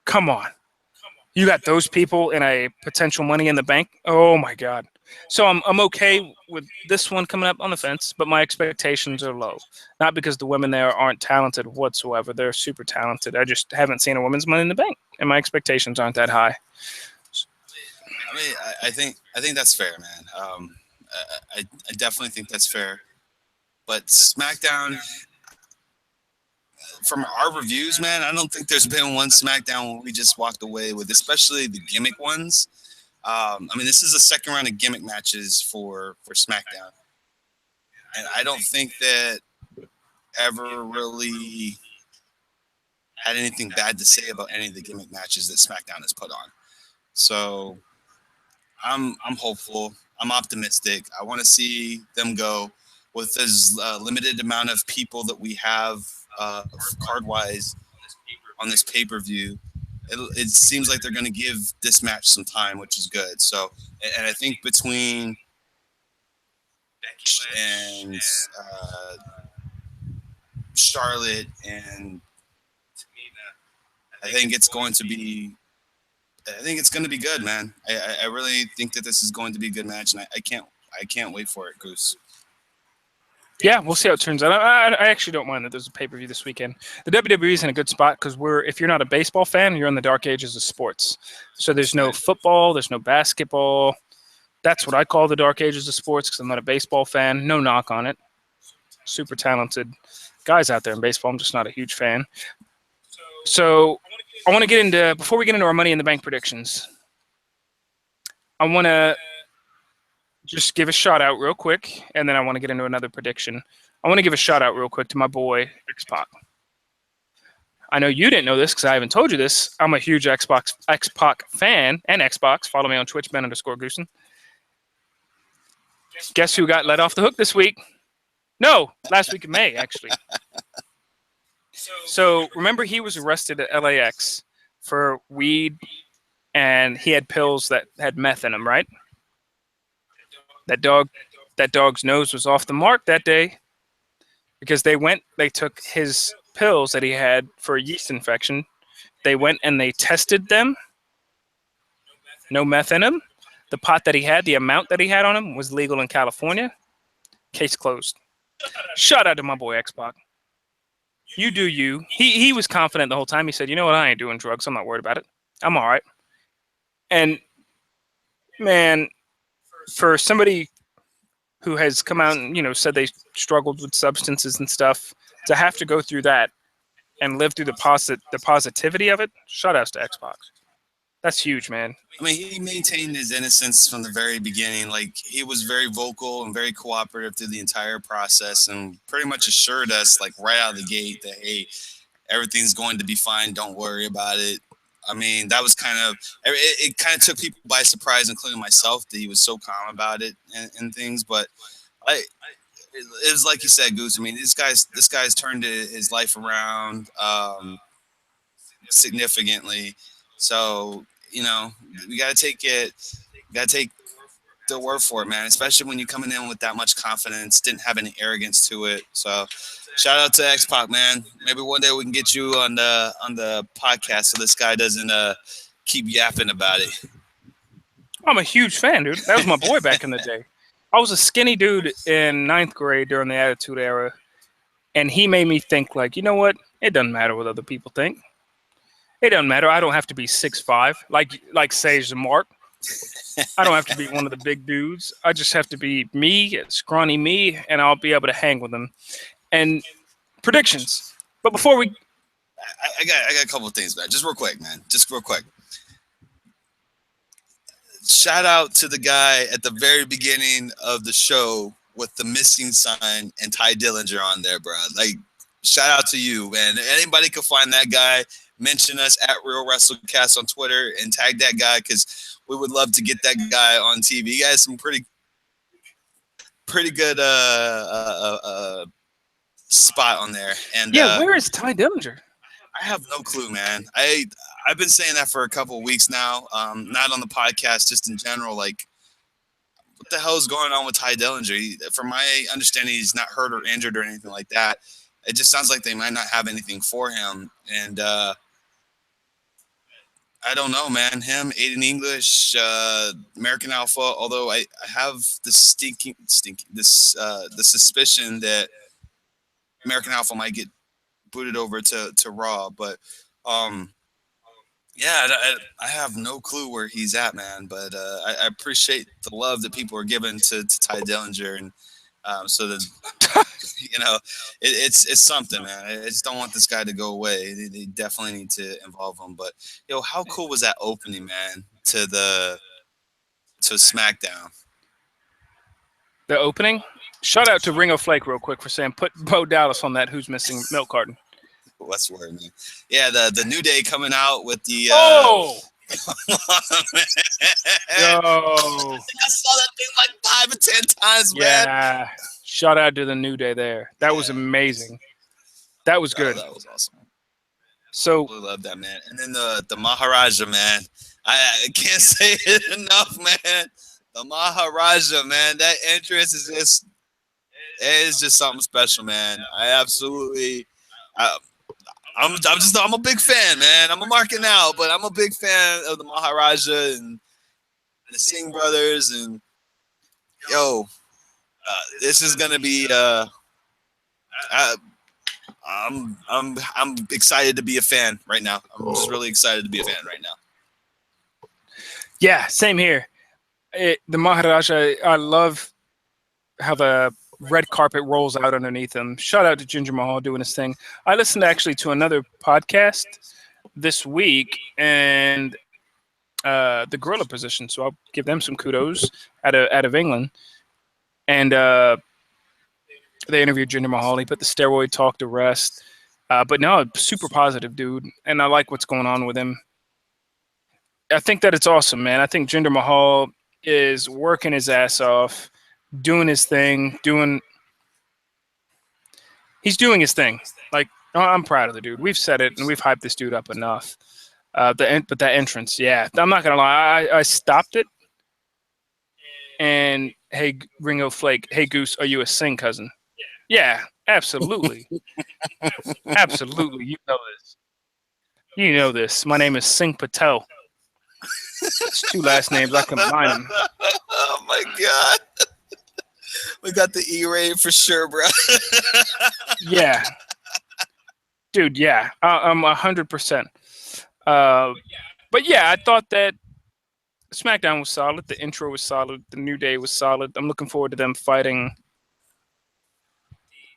Come on. You got those people in a potential Money in the Bank? Oh, my God. So I'm okay with this one coming up on the fence, but my expectations are low. Not because the women there aren't talented whatsoever. They're super talented. I just haven't seen a women's Money in the Bank, and my expectations aren't that high. I mean, I think that's fair, man. I definitely think that's fair. But SmackDown, from our reviews, man, I don't think there's been one SmackDown where we just walked away with, especially the gimmick ones. I mean, this is the second round of gimmick matches for SmackDown. And I don't think that ever really had anything bad to say about any of the gimmick matches that SmackDown has put on. So I'm hopeful. I'm optimistic. I want to see them go with this limited amount of people that we have card-wise on this pay-per-view. It seems like they're going to give this match some time, which is good. So, and I think between and Charlotte and I think it's going to be good, man. I really think that this is going to be a good match, and I can't wait for it, Goose. Yeah, we'll see how it turns out. I actually don't mind that there's a pay-per-view this weekend. The WWE is in a good spot because if you're not a baseball fan, you're in the dark ages of sports. So there's no football, there's no basketball. That's what I call the dark ages of sports because I'm not a baseball fan. No knock on it. Super talented guys out there in baseball. I'm just not a huge fan. So I want to get into, before we get into our Money in the Bank predictions, I want to just give a shout out real quick, and then I want to get into another prediction. I want to give a shout out real quick to my boy X-Pac. I know you didn't know this because I haven't told you this. I'm a huge X-Pac fan and Xbox. Follow me on Twitch, Ben_Goosen. Guess who got let off the hook this week? No, last week of May, actually. So remember he was arrested at LAX for weed and he had pills that had meth in them, right? That dog's nose was off the mark that day because they took his pills that he had for a yeast infection. They went and they tested them. No meth in them. The pot that he had, the amount that he had on him was legal in California. Case closed. Shout out to my boy X-Pac. You do you. He was confident the whole time. He said, you know what, I ain't doing drugs. I'm not worried about it. I'm all right. And, man, for somebody who has come out and, said they struggled with substances and stuff, to have to go through that and live through the positivity of it, shout outs to X-Pac. That's huge, man. I mean, he maintained his innocence from the very beginning. Like, he was very vocal and very cooperative through the entire process and pretty much assured us, like, right out of the gate that, hey, everything's going to be fine. Don't worry about it. I mean, that was it kind of took people by surprise, including myself, that he was so calm about it and things. But it was like you said, Goose. I mean, this guy's turned his life around significantly. So, we got to take the word for it, man, especially when you're coming in with that much confidence, didn't have any arrogance to it. So shout out to X-Pac, man. Maybe one day we can get you on the podcast so this guy doesn't keep yapping about it. I'm a huge fan, dude. That was my boy back in the day. I was a skinny dude in 9th grade during the Attitude Era, and he made me think, like, you know what? It doesn't matter what other people think. It doesn't matter. I don't have to be 6'5", like Sage Mark. I don't have to be one of the big dudes. I just have to be me, scrawny me, and I'll be able to hang with them. And predictions. But before we... I got a couple of things, man. Just real quick, man. Just real quick. Shout out to the guy at the very beginning of the show with the missing sign and Ty Dillinger on there, bro. Like, shout out to you, man. Anybody can find that guy. Mention us at Real WrestleCast on Twitter and tag that guy because we would love to get that guy on TV. He has some pretty good spot on there. And yeah, where is Ty Dillinger? I have no clue, man. I've been saying that for a couple of weeks now. Not on the podcast, just in general. Like, what the hell is going on with Ty Dillinger? From my understanding, he's not hurt or injured or anything like that. It just sounds like they might not have anything for him. And I don't know, man. Him, Aiden English, American Alpha. Although I have the suspicion that American Alpha might get booted over to Raw. But yeah, I have no clue where he's at, man. But I appreciate the love that people are giving to Ty Dillinger, and so that it's something, man. I just don't want this guy to go away. They definitely need to involve him. But how cool was that opening, man, to SmackDown? The opening? Shout out to Ringo Flake real quick for saying put Bo Dallas on that Who's Missing milk carton. What's the word, man? Yeah, the New Day coming out with the oh man. Yo. I saw that thing like 5 or 10 times, man. Yeah. Shout out to the New Day there. That was amazing. That was good. That was awesome. So I love that, man. And then the Maharaja, man. I can't say it enough, man. The Maharaja, man. That entrance is just something special, man. I'm a big fan, man. I'm a market now, but I'm a big fan of the Maharaja and the Singh brothers, and this is gonna be I'm excited to be a fan right now. I'm just really excited to be a fan right now. Yeah, same here. The Maharaja, I love how the red carpet rolls out underneath him. Shout out to Jinder Mahal doing his thing. I listened actually to another podcast this week, and the Gorilla Position, so I'll give them some kudos out of England. And they interviewed Jinder Mahal. He put the steroid talk to rest. But no, super positive dude, and I like what's going on with him. I think that it's awesome, man. I think Jinder Mahal is working his ass off, doing his thing, he's doing his thing. Like, I'm proud of the dude. We've said it, and we've hyped this dude up enough. But that entrance, yeah, I'm not gonna lie, I stopped it. And hey, Ringo Flake, hey Goose, are you a Singh cousin? Yeah, absolutely, absolutely. You know this. You know this. My name is Singh Patel. It's two last names. I combine them. Oh my god. We got the E-rated for sure, bro. Yeah, dude. Yeah, I'm 100%. But yeah, I thought that SmackDown was solid. The intro was solid. The New Day was solid. I'm looking forward to them fighting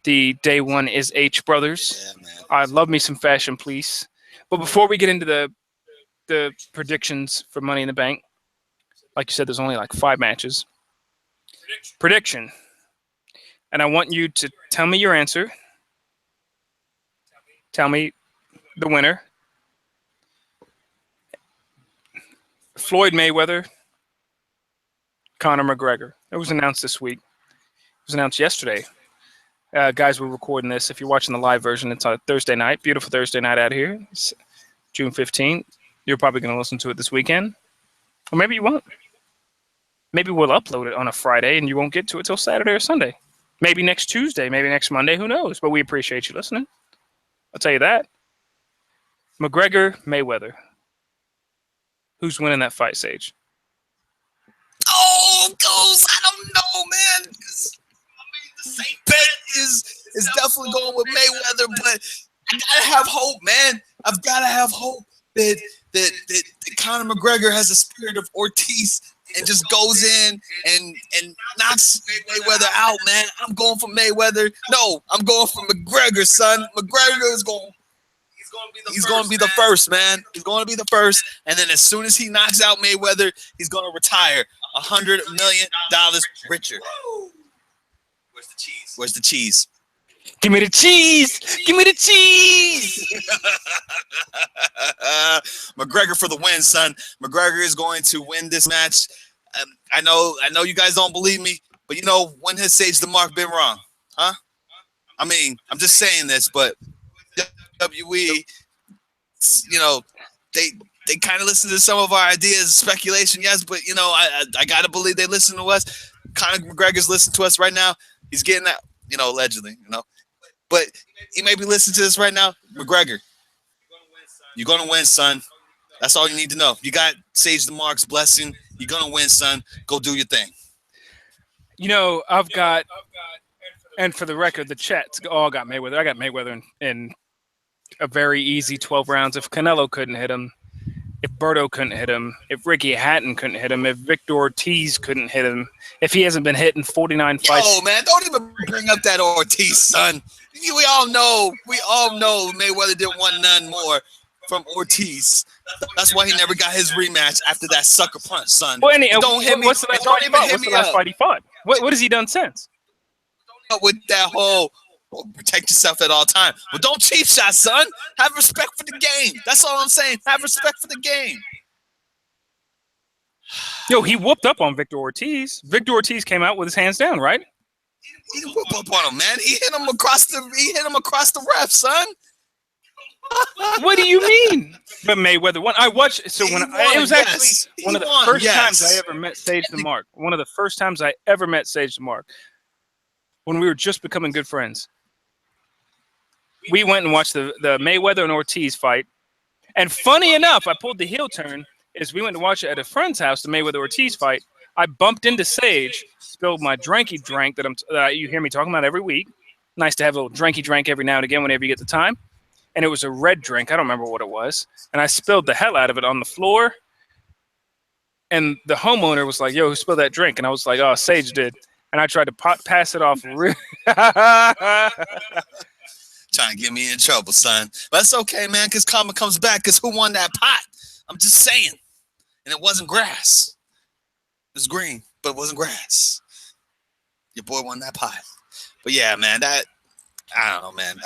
the Day One is H brothers. Yeah, man. I love me some Fashion Police. But before we get into the predictions for Money in the Bank, like you said, there's only like 5 matches. Prediction. And I want you to tell me your answer. Tell me the winner. Floyd Mayweather, Conor McGregor. It was announced this week. It was announced yesterday. Guys, we're recording this. If you're watching the live version, it's on a Thursday night. Beautiful Thursday night out here. It's June 15th. You're probably going to listen to it this weekend. Or maybe you won't. Maybe we'll upload it on a Friday and you won't get to it till Saturday or Sunday. Maybe next Tuesday, maybe next Monday, who knows? But we appreciate you listening. I'll tell you that. McGregor, Mayweather. Who's winning that fight, Sage? Oh, Goose, I don't know, man. I mean, the safe bet is definitely going with Mayweather, but I gotta have hope, man. I've gotta have hope that Conor McGregor has the spirit of Ortiz and just goes in and knocks Mayweather out, man. I'm going for Mayweather. No, I'm going for McGregor, son. McGregor is going. He's going to be the first, man. He's going to be the first. And then as soon as he knocks out Mayweather, he's going to retire $100 million richer. Where's the cheese? Where's the cheese? Give me the cheese. Give me the cheese. McGregor for the win, son. McGregor is going to win this match. I know you guys don't believe me, but you know, when has Sage the Mark been wrong? Huh? I mean, I'm just saying this, but WWE, you know, they kind of listen to some of our ideas, speculation, yes, but you know, I gotta believe they listen to us. Conor McGregor's listening to us right now. He's getting that, you know, allegedly, you know, but he may be listening to this right now. McGregor, you're gonna win, son. That's all you need to know. You got Sage the Mark's blessing. You're gonna win, son. Go do your thing. You know, I've got, and for the record, the chat's all got Mayweather. I got Mayweather in a very easy 12 rounds. If Canelo couldn't hit him, if Berto couldn't hit him, if Ricky Hatton couldn't hit him, if Victor Ortiz couldn't hit him, if he hasn't been hit in 49 fights. Oh man, don't even bring up that Ortiz, son. We all know Mayweather didn't want none more from Ortiz. That's why he never got his rematch after that sucker punch, son. Well, Don't hit me. What's the last fight he fought? What's the last fight he fought? What has he done since? With that whole protect yourself at all time. But don't cheap shot, son. Have respect for the game. That's all I'm saying. Have respect for the game. Yo, he whooped up on Victor Ortiz. Victor Ortiz came out with his hands down, right? He didn't whoop up on him, man. He hit him across the ref, son. What do you mean? But Mayweather won. I watched. So when it was actually one of the first times I ever met Sage the Mark. One of the first times I ever met Sage the Mark. When we were just becoming good friends. We went and watched the Mayweather and Ortiz fight. And funny enough, I pulled the heel turn is we went to watch it at a friend's house, the Mayweather Ortiz fight. I bumped into Sage, spilled my dranky drank that you hear me talking about every week. Nice to have a little dranky drank every now and again whenever you get the time. And it was a red drink. I don't remember what it was. And I spilled the hell out of it on the floor. And the homeowner was like, yo, who spilled that drink? And I was like, oh, Sage did. And I tried to pass it off. Trying to get me in trouble, son. But that's okay, man, because karma comes back, because who won that pot? I'm just saying. And it wasn't grass. It was green, but it wasn't grass. Your boy won that pot. But yeah, man, I don't know, man.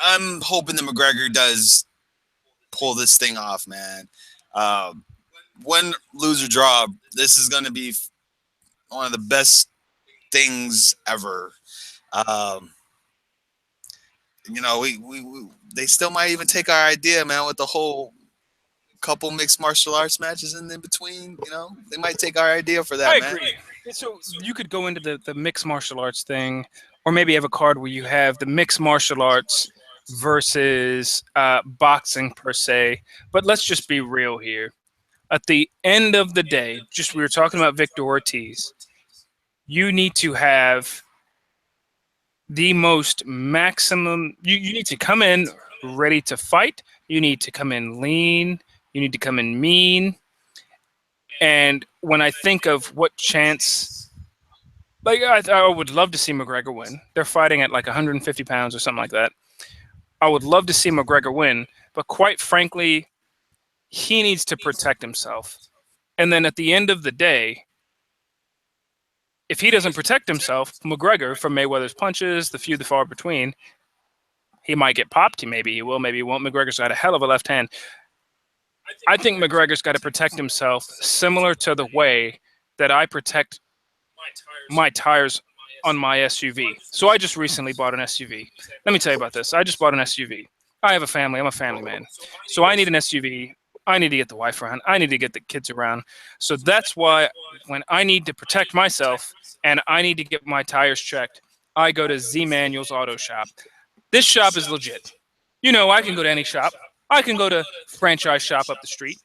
I'm hoping that McGregor does pull this thing off, man. Win, lose, or draw, this is going to be one of the best things ever. You know, they still might even take our idea, man, with the whole couple mixed martial arts matches in between. You know, they might take our idea for that. I man. agree. So you could go into the mixed martial arts thing, or maybe have a card where you have the mixed martial arts versus boxing per se. But let's just be real here. At the end of the day, just we were talking about Victor Ortiz. You need to have the most maximum. You need to come in ready to fight. You need to come in lean. You need to come in mean. And when I think of what chance, like I would love to see McGregor win. They're fighting at like 150 pounds or something like that. I would love to see McGregor win, but quite frankly, he needs to protect himself. And then at the end of the day, if he doesn't protect himself, McGregor, from Mayweather's punches, the few that far between, he might get popped. Maybe he will, maybe he won't. McGregor's got a hell of a left hand. I think McGregor's got to protect himself similar to the way that I protect my tires on my SUV. So I just recently bought an SUV. Let me tell you about this. I just bought an SUV. I have a family. I'm a family man. So I need an SUV. I need to get the wife around. I need to get the kids around. So that's why when I need to protect myself and I need to get my tires checked, I go to Z Manuel's Auto Shop. This shop is legit. You know, I can go to any shop. I can go to franchise shop up the street.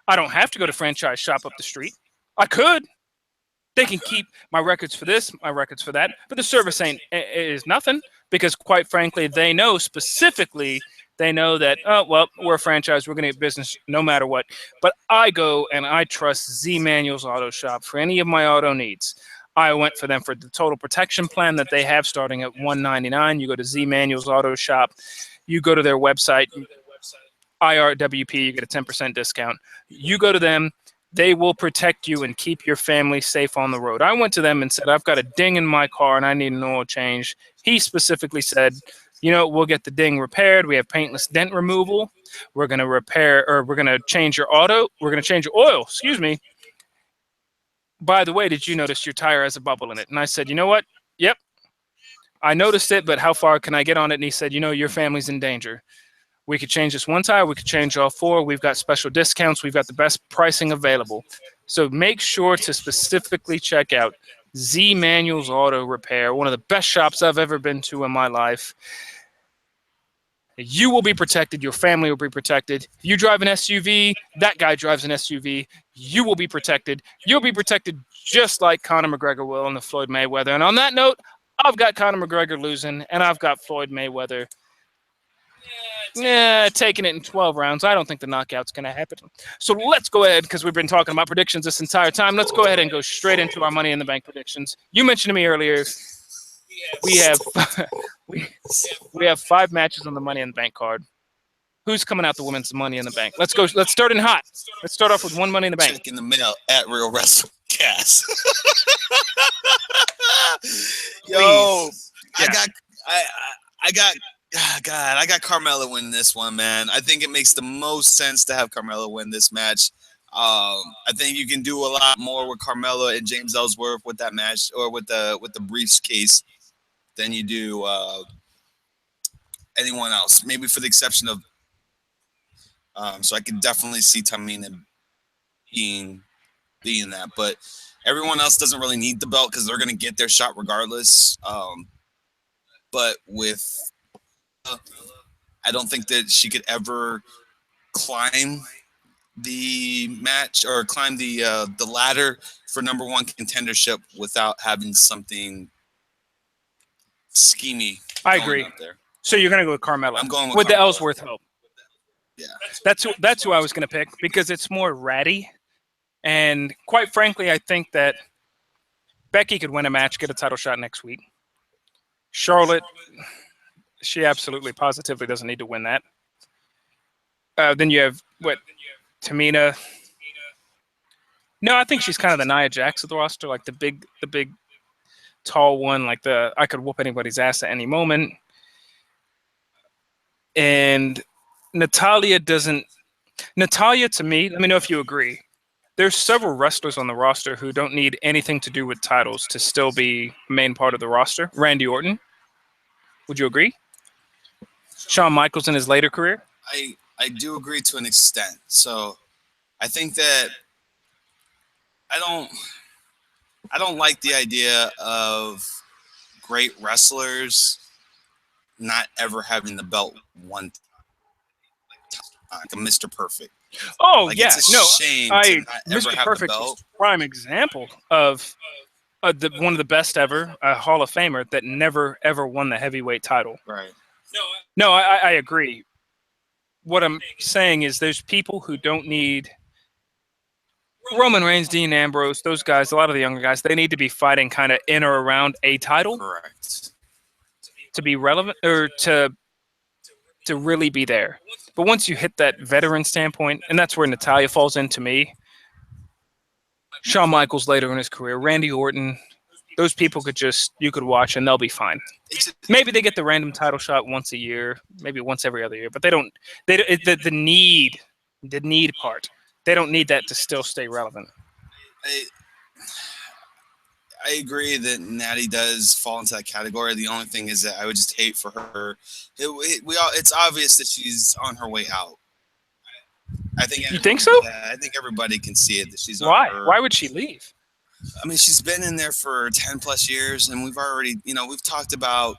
I don't have to go to franchise shop up the street. I could. They can keep my records for this, my records for that, but the service is nothing because, quite frankly, they know specifically. They know that, oh, well, we're a franchise. We're going to get business no matter what. But I go and I trust Z Manuel's Auto Shop for any of my auto needs. I went for them for the total protection plan that they have starting at $199. You go to Z Manuel's Auto Shop. You go to their website, IRWP, you get a 10% discount. You go to them. They will protect you and keep your family safe on the road. I went to them and said, I've got a ding in my car and I need an oil change. He specifically said, you know, we'll get the ding repaired. We have paintless dent removal. We're going to repair, or we're going to change your auto. We're going to change your oil. Excuse me. By the way, did you notice your tire has a bubble in it? And I said, you know what? Yep. I noticed it, but how far can I get on it? And he said, you know, your family's in danger. We could change this one tire. We could change all four. We've got special discounts. We've got the best pricing available. So make sure to specifically check out Z Manuel's Auto Repair, one of the best shops I've ever been to in my life. You will be protected. Your family will be protected. You drive an SUV. That guy drives an SUV. You will be protected. You'll be protected just like Conor McGregor will and the Floyd Mayweather. And on that note, I've got Conor McGregor losing, and I've got Floyd Mayweather taking it in 12 rounds. I don't think the knockout's going to happen. So let's go ahead, because we've been talking about predictions this entire time. Let's go ahead and go straight into our Money in the Bank predictions. You mentioned to me earlier, we have we have 5 matches on the Money in the Bank card. Who's coming out the women's Money in the Bank? Let's go. Let's start in hot. Let's start off with one Money in the Bank. Check in the mail at Real WrestleCast. Yo, yeah. I got Carmella win this one, man. I think it makes the most sense to have Carmella win this match. I think you can do a lot more with Carmella and James Ellsworth with that match, or with the briefcase, than you do anyone else. Maybe for the exception of, so I can definitely see Tamina being that, but everyone else doesn't really need the belt because they're going to get their shot regardless. But with I don't think that she could ever climb the match or climb the ladder for number one contendership without having something schemy. I agree. So you're going to go with Carmella. I'm going with Carmella. The Ellsworth help. Yeah, that's who I was going to pick because it's more ratty, and quite frankly, I think that Becky could win a match, get a title shot next week. Charlotte, she absolutely, positively doesn't need to win that. Then you have Tamina. No, I think she's kind of the Nia Jax of the roster, like the big, tall one, like I could whoop anybody's ass at any moment. And Natalya, to me, let me know if you agree. There's several wrestlers on the roster who don't need anything to do with titles to still be main part of the roster. Randy Orton. Would you agree? Shawn Michaels in his later career? I do agree to an extent. So I think that I don't like the idea of great wrestlers not ever having the belt one time, like a Mr. Perfect. Oh Like yeah, it's a no, shame to not ever Mr. have the Perfect is belt. prime example of one of the best ever, a Hall of Famer that never ever won the heavyweight title. Right. No, I agree. What I'm saying is there's people who don't need Roman Reigns, Dean Ambrose, those guys, a lot of the younger guys, they need to be fighting kind of in or around a title Correct. to be relevant or to really be there. But once you hit that veteran standpoint, and that's where Natalya falls into me, Shawn Michaels later in his career, Randy Orton, those people you could watch and they'll be fine. Maybe they get the random title shot once a year, maybe once every other year, but the need part, they don't need that to still stay relevant. I agree that Natty does fall into that category. The only thing is that I would just hate for her. It's obvious that she's on her way out. I think. You think so? Yeah, I think everybody can see it that she's. Why? On her. Why would she leave? I mean, she's been in there for 10 plus years, and we've already, we've talked about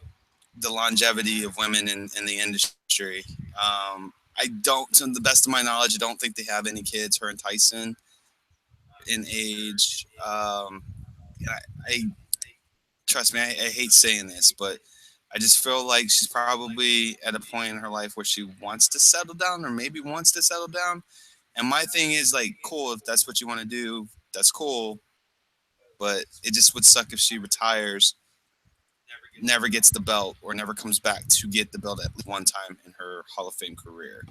the longevity of women in the industry. I don't, to the best of my knowledge, I don't think they have any kids. Her and Tyson, in age. I trust me, I hate saying this, but I just feel like she's probably at a point in her life where she wants to settle down, or maybe wants to settle down. And my thing is like, cool, if that's what you want to do, that's cool. But it just would suck if she retires, never gets the belt, or never comes back to get the belt at least one time in her Hall of Fame career.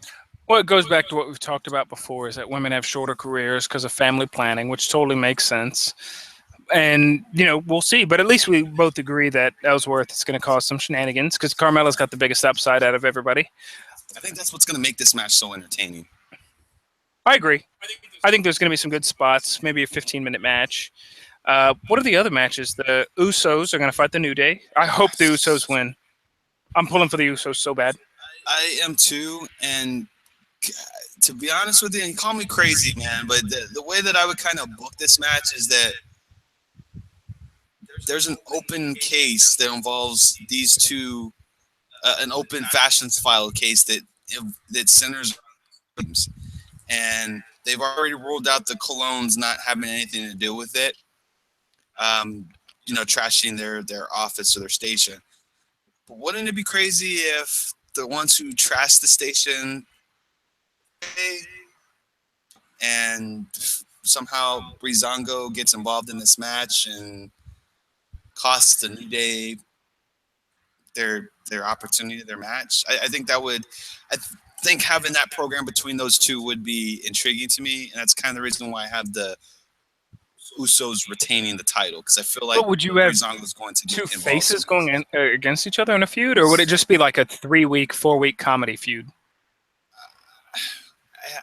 Well, it goes back to what we've talked about before, is that women have shorter careers because of family planning, which totally makes sense. And, we'll see. But at least we both agree that Ellsworth is going to cause some shenanigans because Carmella's got the biggest upside out of everybody. I think that's what's going to make this match so entertaining. I agree. I think there's going to be some good spots, maybe a 15-minute match. What are the other matches? The Usos are going to fight the New Day. I hope the Usos win. I'm pulling for the Usos so bad. I am too. And to be honest with you, and call me crazy, man, but the way that I would kind of book this match is that there's an open case that involves these two, an open fashions file case that centers, and they've already ruled out the Colognes not having anything to do with it. Trashing their office or their station. But wouldn't it be crazy if the ones who trash the station and somehow Breezango gets involved in this match and costs the New Day their opportunity, their match? I think that would. I think having that program between those two would be intriguing to me, and that's kind of the reason why I have the Usos retaining the title, because I feel like would you have Breezango's going to get two involved faces going in, against each other in a feud, or would it just be like a 3-week, 4-week comedy feud?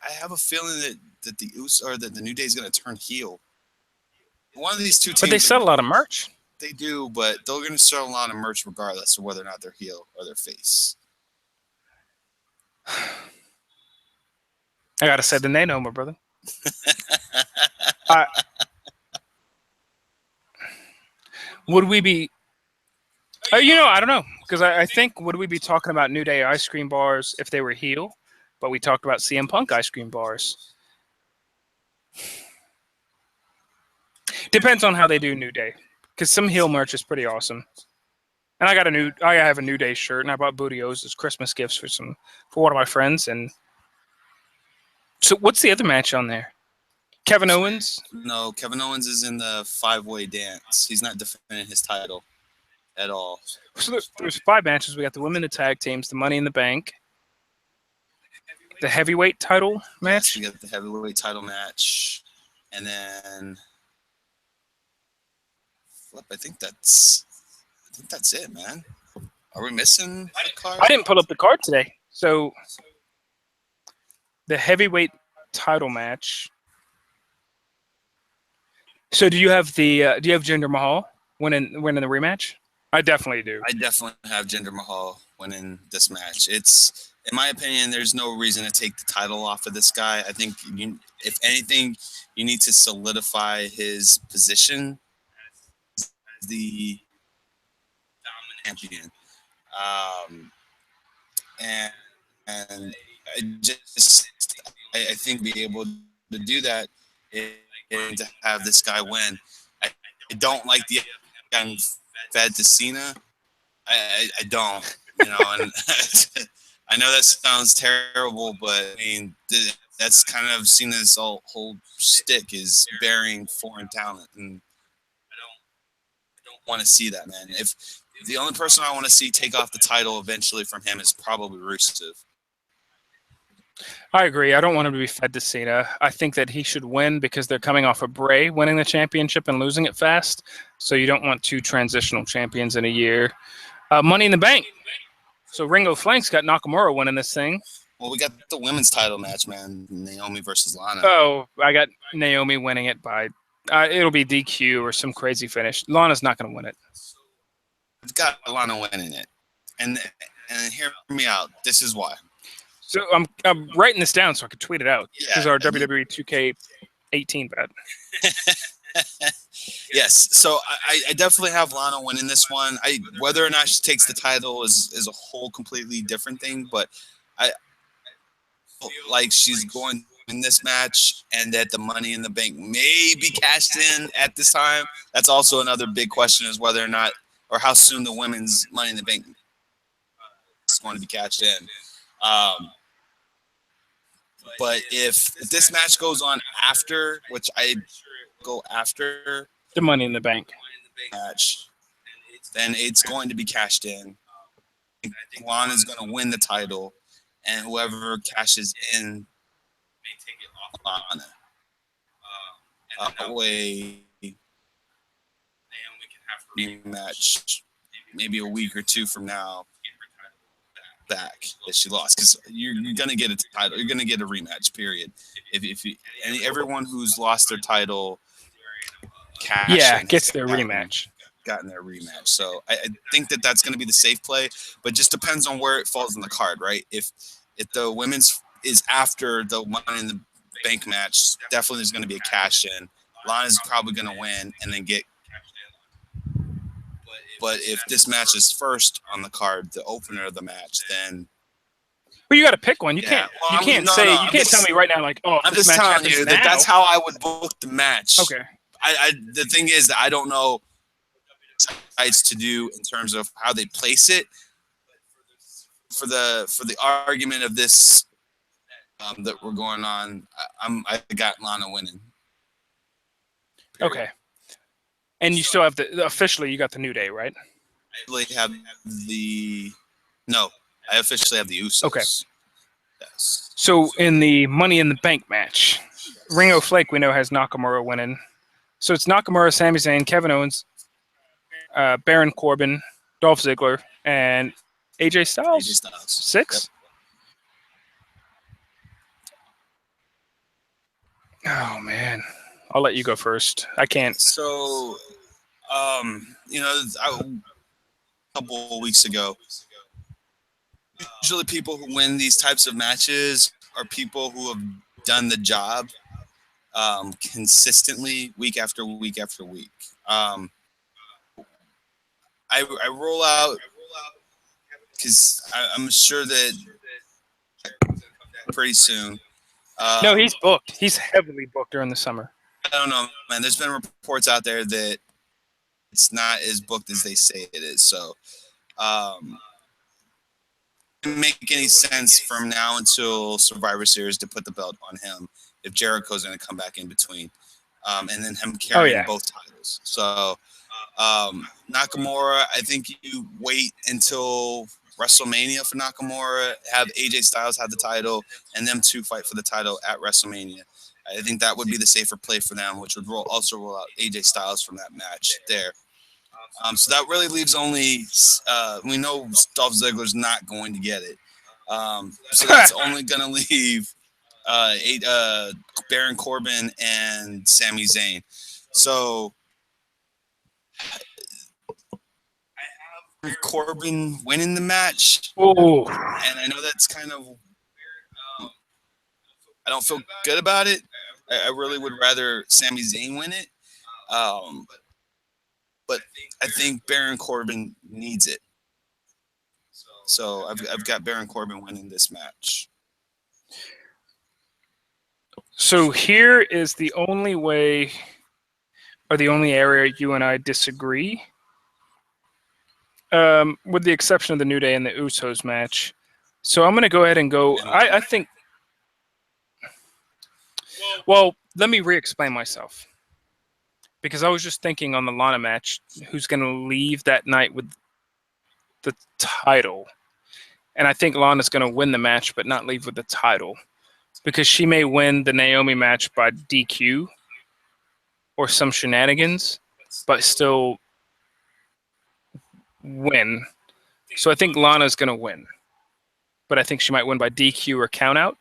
I have a feeling that the New Day is going to turn heel. One of these two teams. But they sell a lot of merch. They do, but they're going to sell a lot of merch regardless of whether or not they're heel or they're face. I gotta say the name, my brother. Would we be? I don't know, because I think would we be talking about New Day ice cream bars if they were heel? But we talked about CM Punk ice cream bars. Depends on how they do New Day, because some heel merch is pretty awesome. And I have a New Day shirt, and I bought Booty-O's as Christmas gifts for one of my friends. And so, what's the other match on there? Kevin Owens? No, Kevin Owens is in the 5-way dance. He's not defending his title at all. So there's 5 matches. We got the women, the tag teams, the Money in the Bank, the heavyweight title match. Yes, we got the heavyweight title match, and then I think that's it, man. Are we missing a card? I didn't pull up the card today. So the heavyweight title match. So do you have Jinder Mahal winning the rematch? I definitely do. I definitely have Jinder Mahal winning this match. It's in my opinion, there's no reason to take the title off of this guy. I think if anything, you need to solidify his position as the champion. Um, and I think be able to do that and to have this guy win. I don't like the getting fed to Cena. I don't, and I know that sounds terrible, but I mean that's kind of Cena's whole shtick is burying foreign talent, and I don't want to see that, man. If the only person I want to see take off the title eventually from him is probably Rusev. I agree. I don't want him to be fed to Cena. I think that he should win because they're coming off of Bray winning the championship and losing it fast. So you don't want two transitional champions in a year. Money in the Bank. So Ringo Flank's got Nakamura winning this thing. Well, we got the women's title match, man. Naomi versus Lana. Oh, I got Naomi winning it by it'll be DQ or some crazy finish. Lana's not going to win it. We've got Lana winning it, and hear me out. This is why. So I'm writing this down so I can tweet it out. This is our WWE 2K18 bet. Yes, so I definitely have Lana winning this one. Whether or not she takes the title is a whole completely different thing, but I like she's going in this match, and that the Money in the Bank may be cashed in at this time. That's also another big question, is whether or not or how soon the women's Money in the Bank is going to be cashed in. But if this match goes on after, which I go after the Money in the Bank match, then it's going to be cashed in. Lana's going to win the title, and whoever cashes in may take it off Lana. That way, Naomi can have her rematch maybe a week or two from now back that she lost, because you're gonna get a title, you're gonna get a rematch. Period. If you, and everyone who's lost their title, gets their rematch. Gotten their rematch. So I think that that's gonna be the safe play, but just depends on where it falls in the card, right? If the women's is after the Money in the Bank match, definitely there's gonna be a cash in. Lana's probably gonna win and then get. But if this match is first on the card, the opener of the match, then well, you got to pick one. You can't. You can't tell me right now, like, oh, I'm just telling you that that's how I would book the match. Okay. The thing is that I don't know sites to do in terms of how they place it. For the argument of this that we're going on, I got Lana winning. Period. Okay. And you still have officially, you got the New Day, right? I officially have the Usos. Okay. Yes. So in the Money in the Bank match, Ringo Flake we know has Nakamura winning. So it's Nakamura, Sami Zayn, Kevin Owens, Baron Corbin, Dolph Ziggler, and AJ Styles. 6. Yep. Oh man. I'll let you go first. I can't. So, a couple of weeks ago, usually people who win these types of matches are people who have done the job consistently week after week after week. I roll out because I'm sure that pretty soon. No, he's booked. He's heavily booked during the summer. I don't know, man. There's been reports out there that it's not as booked as they say it is. So, it doesn't make any sense from now until Survivor Series to put the belt on him if Jericho's going to come back in between, and then him carrying both titles. So, Nakamura, I think you wait until WrestleMania for Nakamura, have AJ Styles have the title, and them two fight for the title at WrestleMania. I think that would be the safer play for them, which would also roll out AJ Styles from that match there. So that really leaves only we know Dolph Ziggler's not going to get it. So that's only going to leave Baron Corbin and Sami Zayn. So Corbin winning the match, Oh, and I know that's kind of I don't feel good about it. I really would rather Sami Zayn win it, but I think Baron Corbin needs it. So I've got Baron Corbin winning this match. so here is the only way, or the only area you and I disagree. With the exception of the New Day and the Usos match. So I'm going to go ahead and go. I think. Well, let me re-explain myself, because I was just thinking on the Lana match, who's going to leave that night with the title, and I think Lana's going to win the match, but not leave with the title, because she may win the Naomi match by DQ or some shenanigans, but still win. So I think Lana's going to win, but I think she might win by DQ or countout.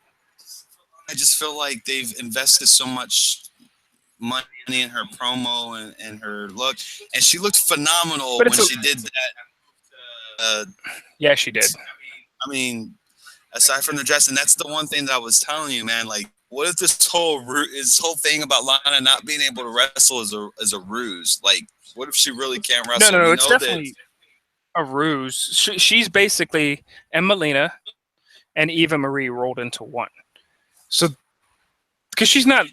I just feel like they've invested so much money in her promo and her look, and she looked phenomenal when she did that. Yeah, she did. I mean, aside from the dress, and that's the one thing that I was telling you, man. Like, what if this whole thing about Lana not being able to wrestle is a ruse? Like, what if she really can't wrestle? No, it's definitely a ruse. She's basically Emmalina and Eva Marie rolled into one. So, because she's not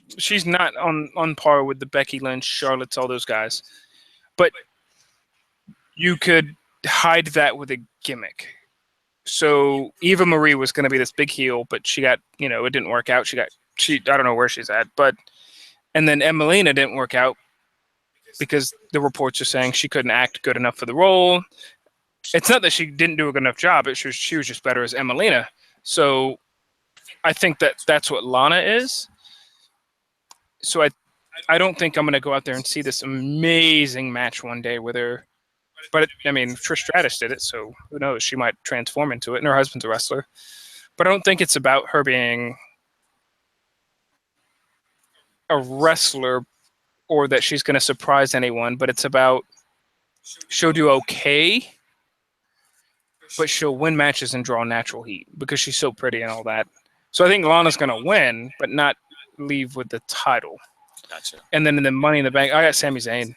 on par with the Becky Lynch, Charlotte's, all those guys, but you could hide that with a gimmick. So Eva Marie was going to be this big heel, but she got, it didn't work out. I don't know where she's at, and then Emmalina didn't work out because the reports are saying she couldn't act good enough for the role. It's not that she didn't do a good enough job. She was just better as Emmalina. So I think that's what Lana is. So I don't think I'm going to go out there and see this amazing match one day with her. But Trish Stratus did it, so who knows? She might transform into it, and her husband's a wrestler. But I don't think it's about her being a wrestler or that she's going to surprise anyone, but it's about she'll do okay, but she'll win matches and draw natural heat because she's so pretty and all that. So I think Lana's going to win, but not leave with the title. Gotcha. And then in the Money in the Bank, I got Sami Zayn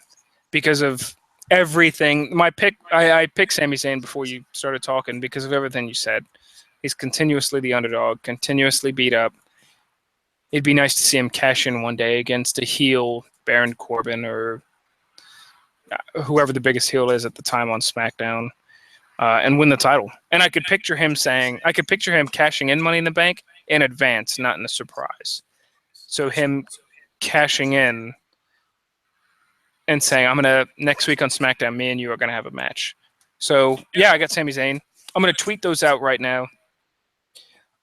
because of everything. My pick, I picked Sami Zayn before you started talking because of everything you said. He's continuously the underdog, continuously beat up. It'd be nice to see him cash in one day against a heel Baron Corbin or whoever the biggest heel is at the time on SmackDown, and win the title. And I could picture him cashing in Money in the Bank in advance, not in a surprise. So him cashing in and saying, next week on SmackDown, me and you are going to have a match. So, yeah, I got Sami Zayn. I'm going to tweet those out right now.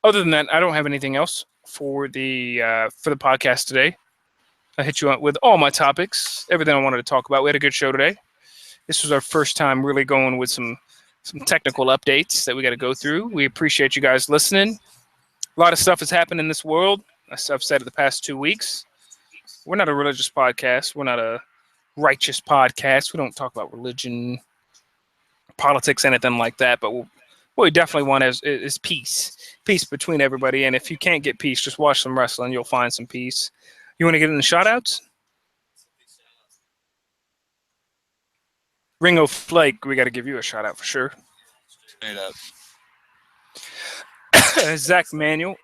Other than that, I don't have anything else for the podcast today. I hit you up with all my topics, everything I wanted to talk about. We had a good show today. This was our first time really going with some technical updates that we got to go through. We appreciate you guys listening. A lot of stuff has happened in this world. As I've said it the past 2 weeks. We're not a religious podcast. We're not a righteous podcast. We don't talk about religion, politics, anything like that. But what we definitely want is peace between everybody. And if you can't get peace, just watch some wrestling. You'll find some peace. You want to get in the shout-outs? Ringo Flake, we got to give you a shout-out for sure. Straight up. Zach Manuel,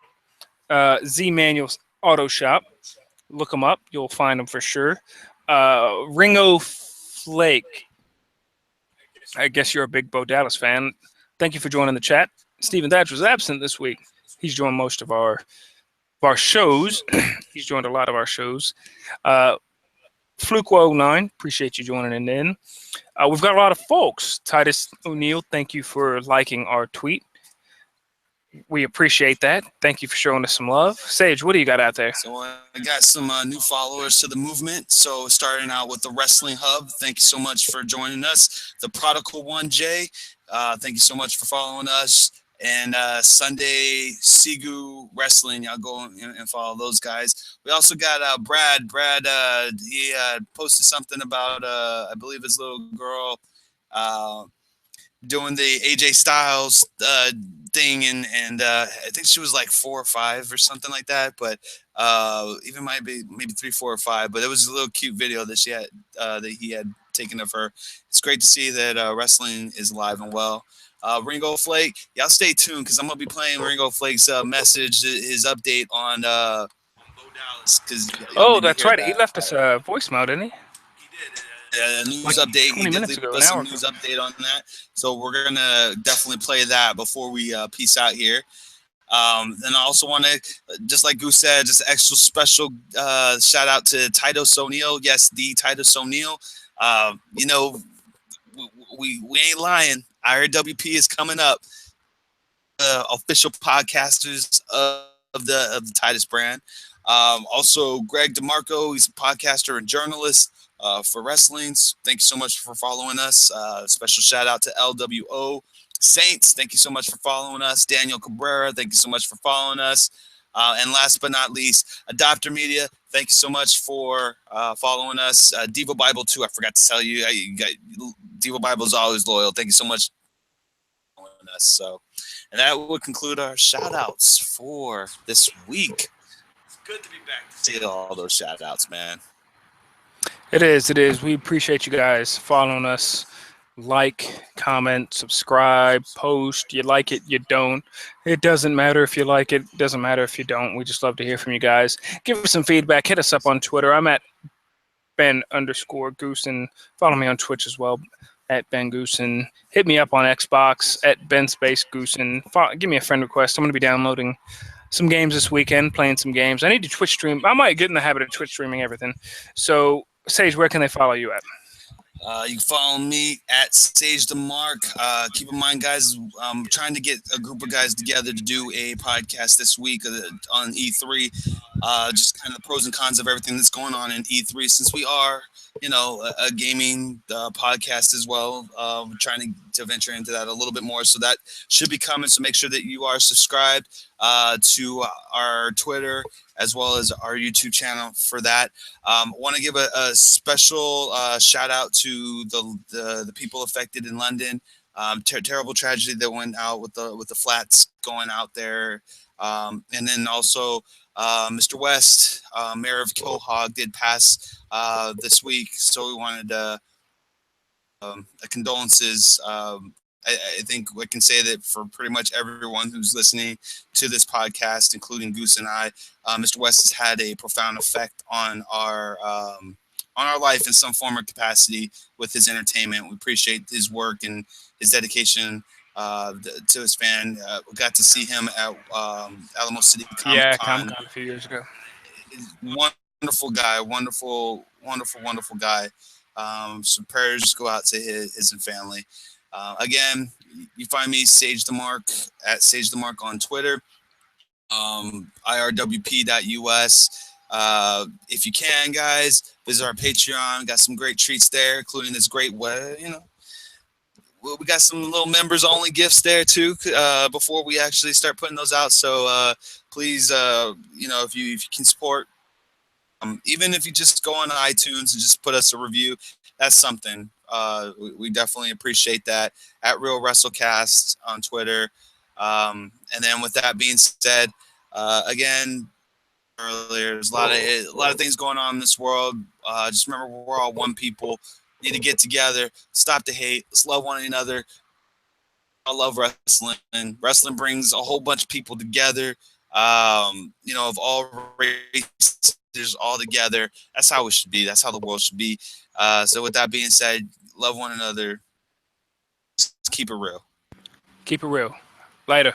Z Manuel's Auto Shop. Look him up. You'll find him for sure. Ringo Flake. I guess you're a big Bo Dallas fan. Thank you for joining the chat. Stephen Thatcher was absent this week. He's joined most of our shows. He's joined a lot of our shows. Fluke09, appreciate you joining in. We've got a lot of folks. Titus O'Neill, thank you for liking our tweet. We appreciate that. Thank you for showing us some love. Sage, what do you got out there? So I got some new followers to the movement. So starting out with the Wrestling Hub, thank you so much for joining us. The Prodigal One, Jay, thank you so much for following us. And Sunday Sigu Wrestling, y'all go and follow those guys. We also got Brad. Brad, he posted something about, I believe his little girl doing the AJ Styles thing, and I think she was like 4 or 5 or something like that. But even might be maybe 3, 4, or 5. But it was a little cute video that she had that he had taken of her. It's great to see that wrestling is alive and well. Ringo Flake, y'all stay tuned because I'm gonna be playing Ringo Flake's message, his update on Low Dallas, because y'all Oh, need to that's hear right. He that. left us a voicemail, didn't he? He did a news Like update. He 20 did minutes leave ago, an us a hour ago. news update on that. So we're gonna definitely play that before we peace out here. Then I also want to, just like Goose said, just extra special shout out to Titus O'Neil. Yes, the Titus O'Neil. You know, we ain't lying. IRWP is coming up. Official podcasters of the Titus brand. Also, Greg DeMarco, he's a podcaster and journalist for wrestling. Thank you so much for following us. Special shout out to LWO Saints. Thank you so much for following us. Daniel Cabrera, thank you so much for following us. And last but not least, Adopter Media. Thank you so much for following us. Diva Bible too. I forgot to tell you. Diva Bible is always loyal. Thank you so much for following us. So, and that would conclude our shout outs for this week. It's good to be back to see all those shout outs, man. It is. It is. We appreciate you guys following us. Like, comment, subscribe, post. You like it, you don't. It doesn't matter if you like it. It doesn't matter if you don't. We just love to hear from you guys. Give us some feedback. Hit us up on Twitter. I'm at Ben_Goosen. Follow me on Twitch as well at Ben Goosen. Hit me up on Xbox at Ben Space Goosen. Give me a friend request. I'm going to be downloading some games this weekend, playing some games. I need to Twitch stream. I might get in the habit of Twitch streaming everything. So, Sage, where can they follow you at? You can follow me at Sage the Mark. Keep in mind, guys, I'm trying to get a group of guys together to do a podcast this week on E3. Just kind of the pros and cons of everything that's going on in E3, since we are, a gaming podcast as well. We're trying to venture into that a little bit more. So that should be coming. So make sure that you are subscribed to our Twitter as well as our YouTube channel for that. Want to give a special shout out to the people affected in London. Terrible tragedy that went out with the flats going out there, and then also Mr. West, Mayor of Quahog, did pass this week. So we wanted condolences. I think I can say that for pretty much everyone who's listening to this podcast, including Goose and I, Mr. West has had a profound effect on our life in some form or capacity with his entertainment. We appreciate his work and his dedication to his fan. We got to see him at Alamo City Comic Con. Comic-Con a few years ago. Wonderful guy, wonderful guy. So prayers go out to his family. Again, you find me Sage the Mark at Sage the Mark on Twitter, IRWP.us. If you can, guys, visit our Patreon. Got some great treats there, including this great way. We got some little members only gifts there too. Before we actually start putting those out, so please, if you can support. Even if you just go on iTunes and just put us a review, that's something. We definitely appreciate that. At Real WrestleCast on Twitter. And then with that being said, again, earlier, there's a lot of things going on in this world. Just remember, we're all one people. Need to get together. Stop the hate. Let's love one another. I love wrestling. Wrestling brings a whole bunch of people together. Of all races, all together. That's how it should be. That's how the world should be. So with that being said, love one another. Just keep it real. Keep it real. Later.